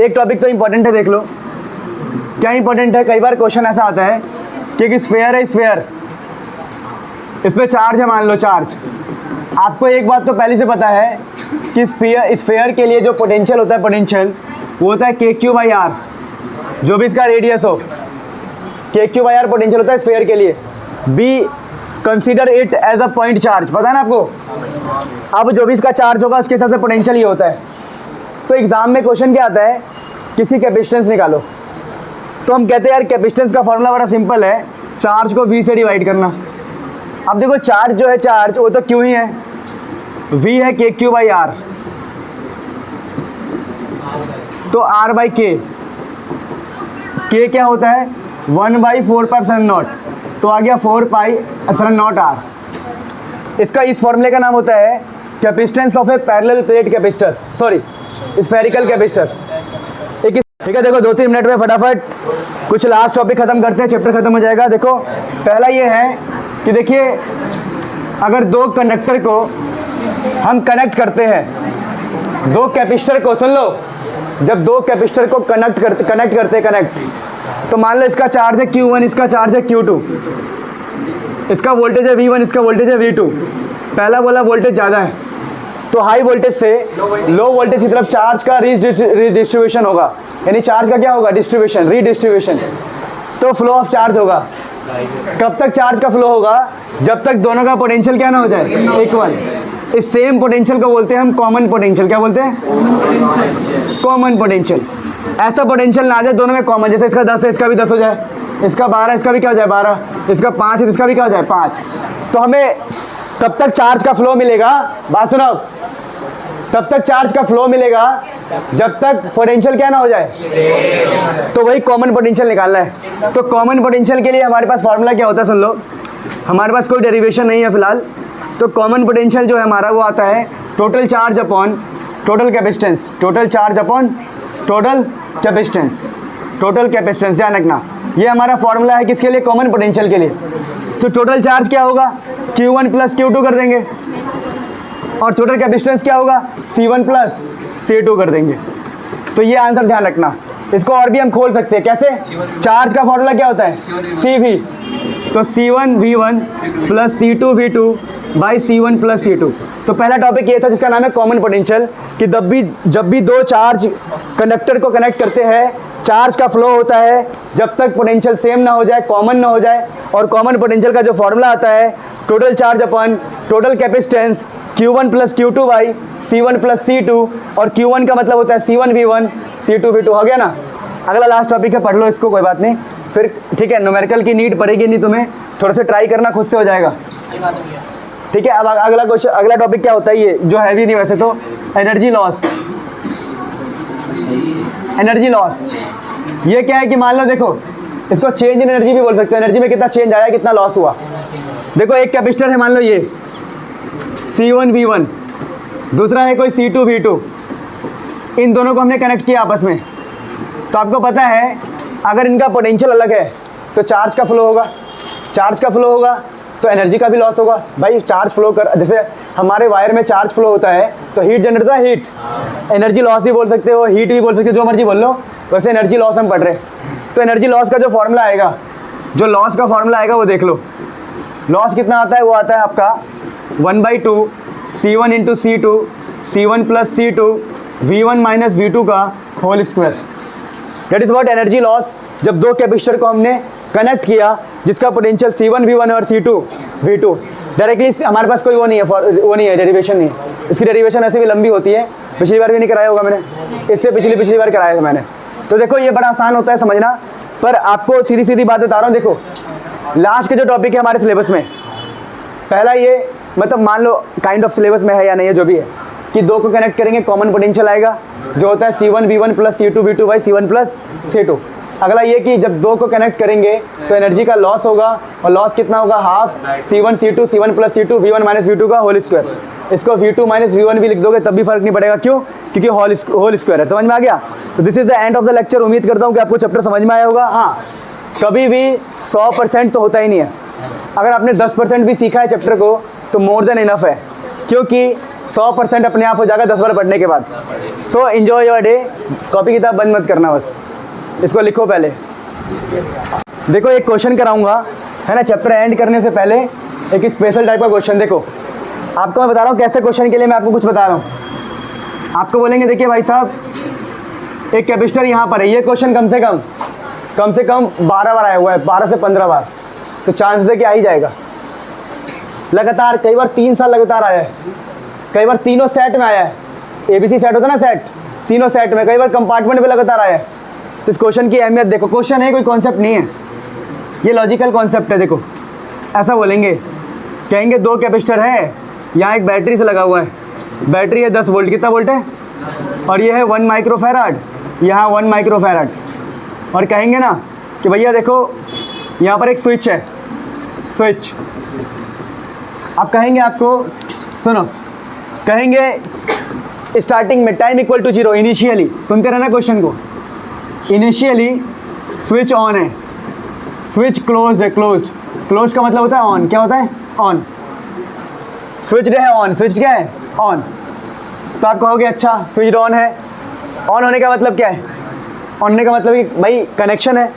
[SPEAKER 1] एक टॉपिक तो इंपॉर्टेंट है, देख लो क्या इंपॉर्टेंट है। कई बार क्वेश्चन ऐसा आता है कि एक स्फेयर है, स्फेयर इस पर चार्ज है, मान लो चार्ज। आपको एक बात तो पहले से पता है कि स्फेयर के लिए जो पोटेंशियल होता है, पोटेंशियल वो होता है KQ/R, जो भी इसका रेडियस हो, KQ/R पोटेंशियल होता है स्फेयर के लिए। Be consider it as a point charge, पता है ना आपको। अब जो भी इसका चार्ज होगा उसके हिसाब से पोटेंशियल ही होता है। तो एग्जाम में क्वेश्चन क्या आता है, किसी कैपेसिटेंस निकालो, तो हम कहते हैं यार कैपेसिटेंस का फॉर्मूला बड़ा सिंपल है, चार्ज को V से डिवाइड करना। अब देखो चार्ज जो है, चार्ज वो तो Q ही है, V है KQ/R, तो R/K, K क्या होता है 1/4πε0, तो आ गया 4πε0R। इसका इस फॉर्मूले का नाम होता है capacitance of A parallel plate capacitor, sorry spherical capacitor. ठीक है, देखो 2-3 मिनट में फटाफट कुछ लास्ट टॉपिक खत्म करते हैं, चैप्टर खत्म हो जाएगा। देखो पहला ये है कि देखिए अगर 2 कंडक्टर को हम कनेक्ट करते हैं, 2 कैपेसिटर को, सुन लो, जब 2 कैपेसिटर को कनेक्ट करते तो मान लो इसका चार्ज है Q1, इसका चार्ज है Q2, इसका वोल्टेज है V1, इसका वोल्टेज है V2। पहला बोला वोल्टेज ज़्यादा है, तो हाई वोल्टेज से लो वोल्टेज की तरफ चार्ज का रीडिस्ट्रीब्यूशन होगा, यानी चार्ज का क्या होगा, डिस्ट्रीब्यूशन, रीडिस्ट्रीब्यूशन, तो फ्लो ऑफ चार्ज होगा। कब तक चार्ज का फ्लो होगा, जब तक दोनों का पोटेंशियल क्या ना हो जाए, इक्वल। इस सेम पोटेंशियल को बोलते हैं हम कॉमन पोटेंशियल, क्या बोलते हैं, कॉमन पोटेंशियल। ऐसा पोटेंशियल ना आ जाए दोनों में कॉमन, जैसे इसका 10 है इसका भी 10 हो जाए, इसका 12 इसका भी क्या हो जाए 12, इसका 5 है इसका भी क्या हो जाए 5। तो हमें तब तक चार्ज का फ्लो मिलेगा, बात सुनो, तब तक चार्ज का फ्लो मिलेगा जब तक पोटेंशियल क्या ना हो जाए, तो वही कॉमन पोटेंशियल निकालना है। तो कॉमन पोटेंशियल के लिए हमारे पास फार्मूला क्या होता है, सुन लो, हमारे पास कोई डेरिवेशन नहीं है फिलहाल। तो कॉमन पोटेंशियल जो है हमारा वो आता है total charge upon total capacitance, total charge upon total capacitance, total capacitance ध्यान रखना, ये हमारा फॉर्मूला है किसके लिए, कॉमन पोटेंशियल के लिए। तो टोटल चार्ज क्या होगा, Q1 प्लस Q2 कर देंगे, और टोटल कैपेसिटेंस क्या होगा, C1 प्लस C2 कर देंगे। तो ये आंसर ध्यान रखना। इसको और भी हम खोल सकते हैं, कैसे, चार्ज का फॉर्मूला क्या होता है, CV, तो C1 V1 plus C2 V2 by C1 plus C2। तो पहला टॉपिक ये था जिसका नाम है कॉमन पोटेंशियल, कि जब भी 2 चार्ज कंडक्टर को कनेक्ट करते हैं, चार्ज का फ्लो होता है जब तक पोटेंशियल सेम ना हो जाए, कॉमन ना हो जाए। और कॉमन पोटेंशियल का जो फॉर्मूला आता है total charge upon total capacitance Q1 plus Q2 by C1 plus C2, और Q1 का मतलब होता है C1 V1 C2 V2। हो गया ना। अगला लास्ट टॉपिक है, पढ़ लो इसको, कोई बात नहीं फिर, ठीक है। न्यूमेरिकल की नीड पड़ेगी नहीं तुम्हें, थोड़ा सा ट्राई करना, खुद से हो जाएगा, ठीक है। अब अगला क्वेश्चन, अगला टॉपिक क्या होता है, ये जो हैवी नहीं वैसे तो, एनर्जी लॉस। एनर्जी लॉस ये क्या है कि मान लो, देखो इसको चेंज इन एनर्जी भी बोल सकते हो। एनर्जी में कितना चेंज आया, कितना लॉस हुआ। देखो एक कैपेसिटर है, मान लो ये C1 V1, दूसरा है कोई C2 V2, इन दोनों को हमने कनेक्ट किया आपस में, तो आपको पता है अगर इनका पोटेंशियल अलग है तो चार्ज का फ्लो होगा, चार्ज का फ्लो होगा तो एनर्जी का भी लॉस होगा। भाई चार्ज फ्लो कर, जैसे हमारे वायर में चार्ज फ्लो होता है तो हीट जनरेट होता है, हीट, एनर्जी लॉस भी बोल सकते हो, हीट भी बोल सकते हो, जो मर्जी बोल लो। वैसे एनर्जी लॉस हम पढ़ रहे हैं, तो एनर्जी लॉस का जो फॉर्मूला आएगा, जो लॉस का फॉर्मूला आएगा वो देख लो। लॉस कितना आता है, वो आता है आपका 1/2 C1 into C2 C1 plus C2 V1 minus V2 का whole square. That is what energy loss. जब दो कैपेसिटर को हमने कनेक्ट किया जिसका पोटेंशियल C1 V1 और C2 V2, डायरेक्टली हमारे पास कोई वो नहीं है, डेरिवेशन नहीं है। इसकी डेरिवेशन ऐसे भी लंबी होती है, पिछली बार भी नहीं कराया होगा मैंने, इससे पिछली बार कराया था मैंने। तो देखो ये बड़ा आसान होता है समझना, पर आपको सीधी सीधी बात बता रहा हूँ। देखो लास्ट के जो टॉपिक है हमारे सिलेबस में, पहला ये, मतलब मान लो काइंड ऑफ सिलेबस में है या नहीं है, जो भी है, कि दो को कनेक्ट करेंगे कॉमन पोटेंशियल आएगा जो होता है C1 V1 plus C2 V2 by C1 plus C2। अगला ये कि जब दो को कनेक्ट करेंगे तो एनर्जी का लॉस होगा, और लॉस कितना होगा, half C1 C2 C1 plus C2 V1 minus V2 का होल स्क्वायर। इसको V2 माइनस V1 भी लिख दोगे तब भी फर्क नहीं पड़ेगा, क्यों, क्योंकि होल स्क्वायर है। समझ में आ गया। तो this is the end of the lecture. उम्मीद करता हूँ कि आपको चैप्टर समझ में आया होगा। हाँ, कभी भी 100% तो होता ही नहीं है। अगर आपने 10% भी सीखा है चैप्टर को तो मोर देन इनफ है, क्योंकि 100% अपने आप हो जाएगा 10 बार पढ़ने के बाद। So enjoy your day. Copy किताब बंद मत करना, बस इसको लिखो पहले। देखो एक क्वेश्चन कराऊंगा, है ना, चैप्टर एंड करने से पहले एक स्पेशल टाइप का क्वेश्चन। देखो आपको मैं बता रहा हूँ कैसे क्वेश्चन के लिए मैं आपको कुछ बता रहा हूँ। आपको बोलेंगे देखिए भाई साहब एक कैपेसिटर यहाँ पर है, ये क्वेश्चन कम से कम 12 बार आया हुआ है, 12 से 15 बार, तो चांसेस है कि आ ही जाएगा लगातार। कई बार 3 साल लगातार आया है, कई बार तीनों सेट में आया है, ABC सेट होता है ना, सेट, तीनों सेट में, कई बार कंपार्टमेंट में लगातार आया है। तो इस क्वेश्चन की अहमियत देखो, क्वेश्चन है कोई कॉन्सेप्ट नहीं है, ये लॉजिकल कॉन्सेप्ट है। देखो ऐसा बोलेंगे, कहेंगे दो कैपेसिटर है, यहाँ एक बैटरी से लगा हुआ है, बैटरी है 10 वोल्ट, कितना वोल्ट है, और ये है 1 माइक्रोफैराड, यहाँ 1 माइक्रोफैराड, और कहेंगे ना कि भैया देखो यहाँ पर एक स्विच है, स्विच। आप कहेंगे, आपको सुनो, कहेंगे स्टार्टिंग में टाइम इक्वल टू 0, इनिशियली, सुनते रहना क्वेश्चन को, इनिशियली स्विच ऑन है, स्विच क्लोज्ड है, क्लोज्ड का मतलब होता है ऑन, क्या होता है, ऑन, स्विच्ड है ऑन, स्विच क्या है, ऑन। तो आप कहोगे अच्छा स्विच ऑन है, ऑन होने का मतलब क्या है, ऑन होने का मतलब कि भाई कनेक्शन है।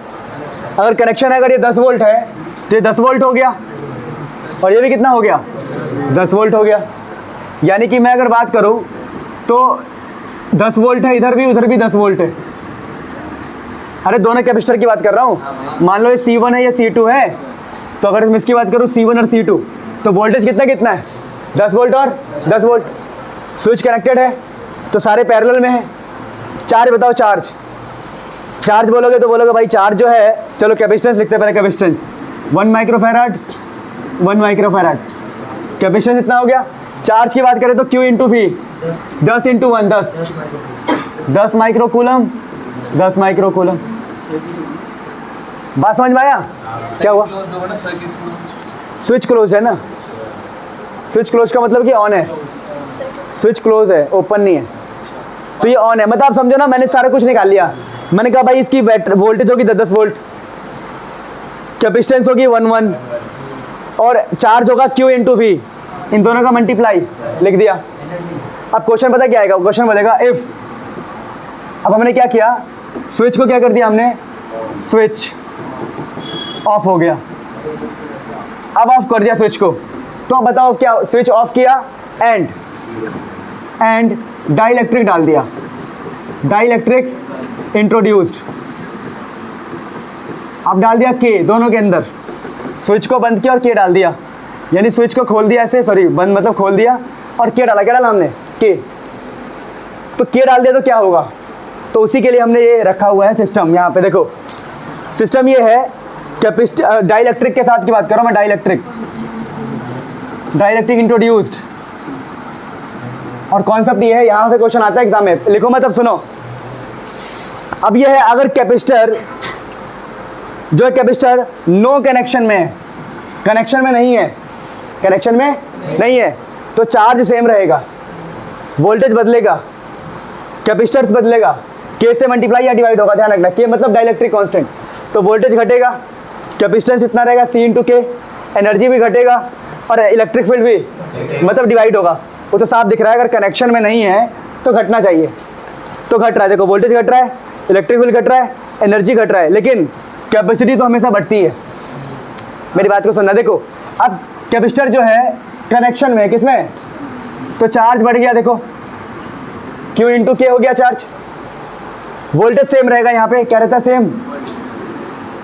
[SPEAKER 1] अगर कनेक्शन है, अगर ये 10 वोल्ट है तो ये 10 वोल्ट हो गया, और ये भी कितना हो गया, 10 वोल्ट हो गया। यानी कि मैं अगर बात करूं तो 10 वोल्ट है इधर भी, उधर भी 10 वोल्ट है। अरे दोनों कैपेसिटर की बात कर रहा हूं। मान लो ये C1 है, ये C2 है, तो अगर मैं इसकी बात करूं C1 और C2, तो वोल्टेज कितना है, 10 वोल्ट और 10 वोल्ट। स्विच कनेक्टेड है तो सारे पैरेलल में है। चार्ज बताओ, चार्ज बोलोगे तो बोलोगे भाई चार्ज जो है, चलो कैपेसिटेंस लिखते हैं पहले, कैपेसिटेंस 1 माइक्रोफैराड, 1 माइक्रोफैराड, कैपेसिटेंस इतना हो गया। चार्ज की बात करें तो Q into V, 10 into 1 10 microcoulomb, 10 microcoulomb. बात समझ में आया क्या हुआ? स्विच क्लोज है ना, स्विच क्लोज का मतलब कि ऑन है, स्विच क्लोज है, ओपन नहीं है, तो ये ऑन है। मतलब आप समझो ना, मैंने सारा कुछ निकाल लिया। मैंने कहा भाई इसकी वोल्टेज होगी 10 वोल्ट, कैपेसिटेंस होगी 1 और चार्ज होगा Q इंटू V, इन दोनों का मल्टीप्लाई लिख दिया। अब क्वेश्चन पता क्या आएगा, क्वेश्चन बोलेगा इफ, अब हमने क्या किया, स्विच को क्या कर दिया हमने, स्विच ऑफ हो गया, अब ऑफ कर दिया स्विच को। तो अब बताओ क्या, स्विच ऑफ किया एंड डाइलेक्ट्रिक डाल दिया, डाइलेक्ट्रिक इंट्रोड्यूस्ड, अब डाल दिया K दोनों के अंदर, स्विच को बंद किया और K डाल दिया। यानी स्विच को खोल दिया ऐसे, सॉरी बंद मतलब खोल दिया, और के डाला, क्या डाला हमने, के, तो के डाल दिया तो क्या होगा, तो उसी के लिए हमने ये रखा हुआ है सिस्टम। यहाँ पे देखो सिस्टम ये है कैपेसिटर, डाइलेक्ट्रिक के साथ की बात कर रहा हूँ मैं, डाइलेक्ट्रिक इंट्रोड्यूस्ड, और कॉन्सेप्ट ये है, यहाँ से क्वेश्चन आता है एग्जाम में, लिखो मत, अब सुनो। अब ये है अगर कैपेसिटर, जो कैपेसिटर नो कनेक्शन में है, कनेक्शन में नहीं है, कनेक्शन में नहीं है, तो चार्ज सेम रहेगा, वोल्टेज बदलेगा, कैपेसिटर्स बदलेगा, के से मल्टीप्लाई या डिवाइड होगा, ध्यान रखना, के मतलब डाइलेक्ट्रिक कांस्टेंट, तो वोल्टेज घटेगा, कैपेसिटेंस इतना रहेगा सी इंटू के, एनर्जी भी घटेगा, और इलेक्ट्रिक फील्ड भी मतलब डिवाइड होगा। वो तो साफ दिख रहा है, अगर कनेक्शन में नहीं है तो घटना चाहिए, तो घट रहा है, देखो वोल्टेज घट रहा है, इलेक्ट्रिक फील्ड घट रहा है, एनर्जी घट रहा है, लेकिन कैपेसिटी तो हमेशा बढ़ती है। मेरी बात को सुनना, देखो अब कैपेसिटर जो है कनेक्शन में, किसमें, तो चार्ज बढ़ गया, देखो Q इंटू के हो गया चार्ज, वोल्टेज सेम रहेगा, यहाँ पे क्या रहता है सेम,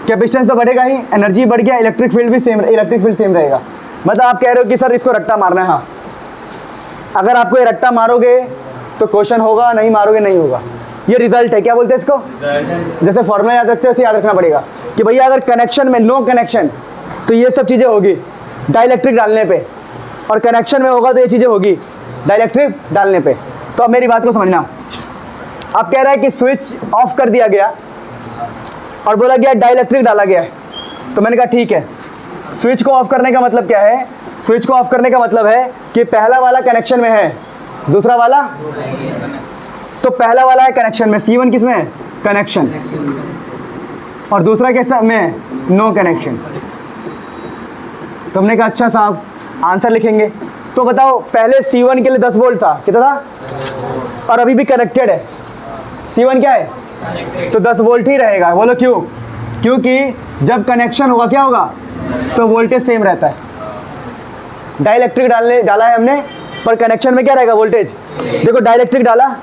[SPEAKER 1] कैपेसिटेंस तो बढ़ेगा ही, एनर्जी बढ़ गया, इलेक्ट्रिक फील्ड भी सेम, इलेक्ट्रिक फील्ड सेम रहेगा। मतलब आप कह रहे हो कि सर इसको रट्टा मारना है, हाँ, अगर आपको ये रट्टा मारोगे तो क्वेश्चन होगा, नहीं मारोगे नहीं होगा, ये रिजल्ट है, क्या बोलते हैं इसको, जैसे फॉर्मूला याद रखते हैं वैसे याद रखना पड़ेगा कि भैया अगर कनेक्शन में, नो कनेक्शन, तो ये सब चीज़ें होगी डाइलेक्ट्रिक डालने पे, और कनेक्शन में होगा तो ये चीज़ें होगी डाइलेक्ट्रिक डालने पे। तो अब मेरी बात को समझना, अब कह रहा है कि स्विच ऑफ कर दिया गया और बोला गया डाइलेक्ट्रिक डाला गया है, तो मैंने कहा ठीक है, स्विच को ऑफ करने का मतलब क्या है, स्विच को ऑफ करने का मतलब है कि पहला वाला कनेक्शन में है, दूसरा वाला, तो पहला वाला है कनेक्शन में, C1 किस में है, कनेक्शन, और दूसरा कैसा में है, नो कनेक्शन। तुमने कहा अच्छा साहब आंसर लिखेंगे, तो बताओ पहले C1 के लिए 10 वोल्ट था, कितना था, और अभी भी कनेक्टेड है, C1 क्या है, तो 10 वोल्ट ही रहेगा, बोलो क्यों, क्योंकि जब कनेक्शन होगा क्या होगा, तो वोल्टेज सेम रहता है। डाइलेक्ट्रिक डाला है हमने, पर कनेक्शन में क्या रहेगा, वोल्टेज, देखो डाइलेक्ट्रिक डाला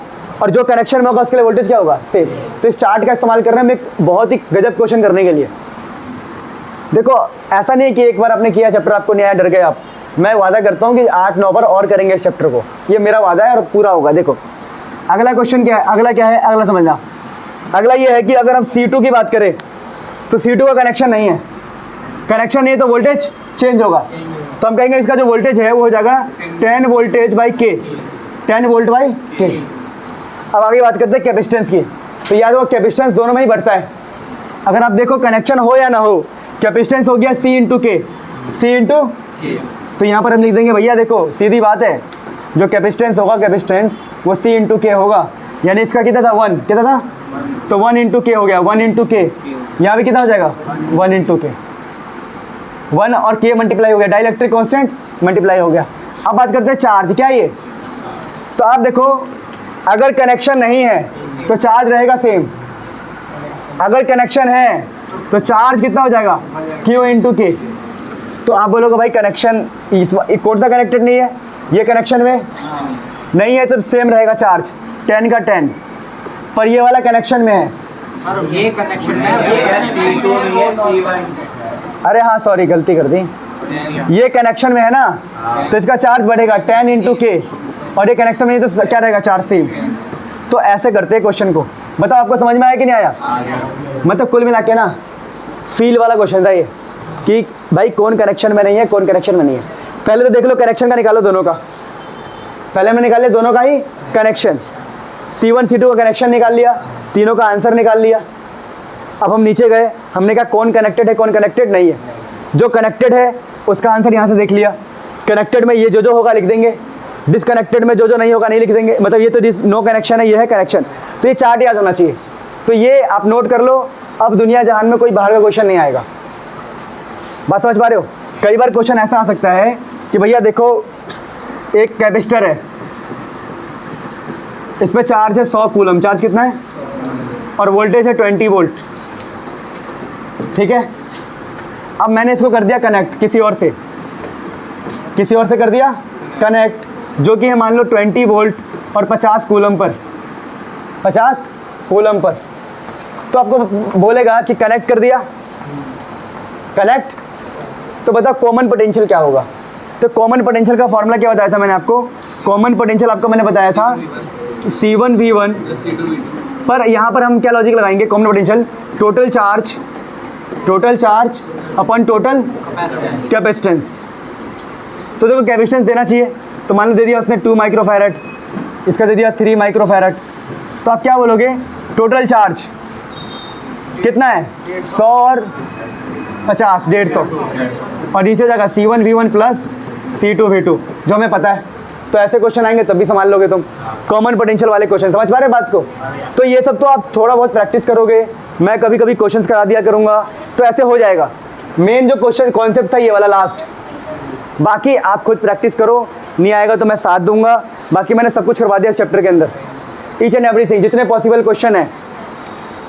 [SPEAKER 1] और जो कनेक्शन में होगा उसके लिए वोल्टेज क्या होगा, सेम। तो इस चार्ट का इस्तेमाल कर रहे हैं हम एक बहुत ही गजब क्वेश्चन करने के लिए। देखो ऐसा नहीं है कि एक बार आपने किया चैप्टर आपको नहीं आया डर गए आप, मैं वादा करता हूँ कि 8-9 बार और करेंगे इस चैप्टर को, ये मेरा वादा है और पूरा होगा। देखो अगला क्वेश्चन क्या है, अगला क्या है, अगला समझना, अगला ये है कि अगर हम C2 की बात करें तो C2 का कनेक्शन नहीं है, कनेक्शन नहीं है तो वोल्टेज चेंज होगा, तो हम कहेंगे इसका जो वोल्टेज है वो हो जाएगा 10 वोल्टेज बाई के, 10 वोल्ट बाई के। अब आगे बात करते हैं कैपेसिटेंस की, तो याद हो कैपेसिटेंस दोनों में ही बढ़ता है, अगर आप देखो कनेक्शन हो या ना हो, कैपेसिटेंस हो गया C इंटू के, C इंटू, तो यहाँ पर हम लिख देंगे भैया देखो सीधी बात है, जो कैपेसिटेंस होगा कैपेसिटेंस वो C इंटू के होगा, यानी इसका कितना था 1, कितना था, तो 1 इंटू के हो गया, 1 इंटू के, यहाँ भी कितना हो जाएगा 1 इंटू के, 1 और के मल्टीप्लाई हो गया, डाइलेक्ट्रिक कांस्टेंट मल्टीप्लाई हो गया। अब बात करते हैं चार्ज, क्या ये, तो आप देखो अगर कनेक्शन नहीं है तो चार्ज रहेगा सेम, अगर कनेक्शन है तो चार्ज कितना हो जाएगा Q इंटू के। तो आप बोलोगे भाई कनेक्शन कौन सा कनेक्टेड नहीं है, ये कनेक्शन में नहीं है तो सेम रहेगा चार्ज 10 का 10, पर ये वाला कनेक्शन में है,
[SPEAKER 2] ये कनेक्शन में है, C2 ये C1,
[SPEAKER 1] अरे हाँ सॉरी गलती कर दी, ये कनेक्शन में है ना, तो इसका चार्ज बढ़ेगा 10 इंटू के, और ये कनेक्शन में नहीं तो क्या रहेगा चार्ज सेम। तो ऐसे करते हैं क्वेश्चन को, बताओ आपको समझ में आया कि नहीं आया, मतलब कुल मिला के ना फील वाला क्वेश्चन था ये कि भाई कौन कनेक्शन में नहीं है, कौन कनेक्शन में नहीं है। पहले तो देख लो कनेक्शन का निकालो दोनों का, पहले हमने निकाल लिया दोनों का ही कनेक्शन, C1 C2 का कनेक्शन निकाल लिया, तीनों का आंसर निकाल लिया। अब हम नीचे गए, हमने कहा कौन कनेक्टेड है कौन कनेक्टेड नहीं है, जो कनेक्टेड है उसका आंसर यहाँ से देख लिया, कनेक्टेड में ये जो होगा लिख देंगे, डिसकनेक्टेड में जो नहीं होगा नहीं लिख देंगे, मतलब ये तो नो कनेक्शन है, ये है कनेक्शन, तो ये चार्ट याद होना चाहिए, तो ये आप नोट कर लो। अब दुनिया जहान में कोई बाहर का क्वेश्चन नहीं आएगा, बात समझ पा रहे हो। कई बार क्वेश्चन ऐसा आ सकता है कि भैया देखो एक कैपेसिटर है, इस पर चार्ज है 100 कूलम, चार्ज कितना है, और वोल्टेज है 20 वोल्ट, ठीक है। अब मैंने इसको कर दिया कनेक्ट किसी और से कर दिया कनेक्ट, जो कि है मान लो 20 वोल्ट और 50 कूलम पर, 50 कूलम पर, तो आपको बोलेगा कि कनेक्ट कर दिया, कनेक्ट, तो बताओ कॉमन पोटेंशियल क्या होगा, तो कॉमन पोटेंशियल का फॉर्मूला क्या बताया था मैंने आपको? कॉमन पोटेंशियल आपको मैंने बताया था C1V1, पर यहाँ पर हम क्या लॉजिक लगाएंगे? कॉमन पोटेंशियल टोटल चार्ज अपन टोटल कैपेसिटेंस। तो देखो कैपेसिटेंस देना चाहिए, तो मान लो दे दिया उसने 2 माइक्रोफैरड, इसका दे दिया 3 माइक्रोफैरड, तो आप क्या बोलोगे? टोटल चार्ज कितना है? 100 और 50, 150, और नीचे हो जाएगा C1V1 प्लस C2V2 जो हमें पता है। तो ऐसे क्वेश्चन आएंगे तब भी संभाल लोगे तुम, कॉमन पोटेंशियल वाले क्वेश्चन। समझ पा रहे बात को? तो ये सब तो आप थोड़ा बहुत प्रैक्टिस करोगे, मैं कभी कभी क्वेश्चंस करा दिया करूँगा, तो ऐसे हो जाएगा। मेन जो क्वेश्चन कॉन्सेप्ट था ये वाला लास्ट, बाकी आप खुद प्रैक्टिस करो, नहीं आएगा तो मैं साथ दूंगा। बाकी मैंने सब कुछ करवा दिया इस चैप्टर के अंदर, ईच एंड एवरीथिंग, जितने पॉसिबल क्वेश्चन है।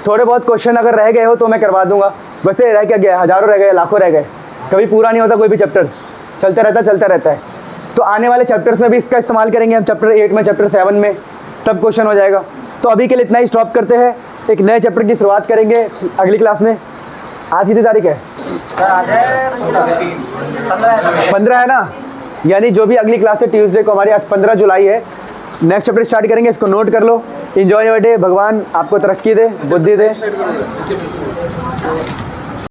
[SPEAKER 1] थोड़े बहुत क्वेश्चन अगर रह गए हो तो मैं करवा दूंगा, वैसे रह क्या गया, हज़ारों रह गए, लाखों रह गए, कभी पूरा नहीं होता कोई भी चैप्टर, चलता रहता है। तो आने वाले चैप्टर्स में भी इसका इस्तेमाल करेंगे हम, चैप्टर 8 में, चैप्टर 7 में, तब क्वेश्चन हो जाएगा। तो अभी के लिए इतना ही स्टॉप करते हैं, एक नए चैप्टर की शुरुआत करेंगे अगली क्लास में। आज कितनी तारीख है? 15 है ना, यानी जो भी अगली क्लास है ट्यूसडे को हमारी, आज 15 जुलाई है, नेक्स्ट चैप्टर स्टार्ट करेंगे। इसको नोट कर लो। एंजॉय योर डे, भगवान आपको तरक्की दे, बुद्धि दे।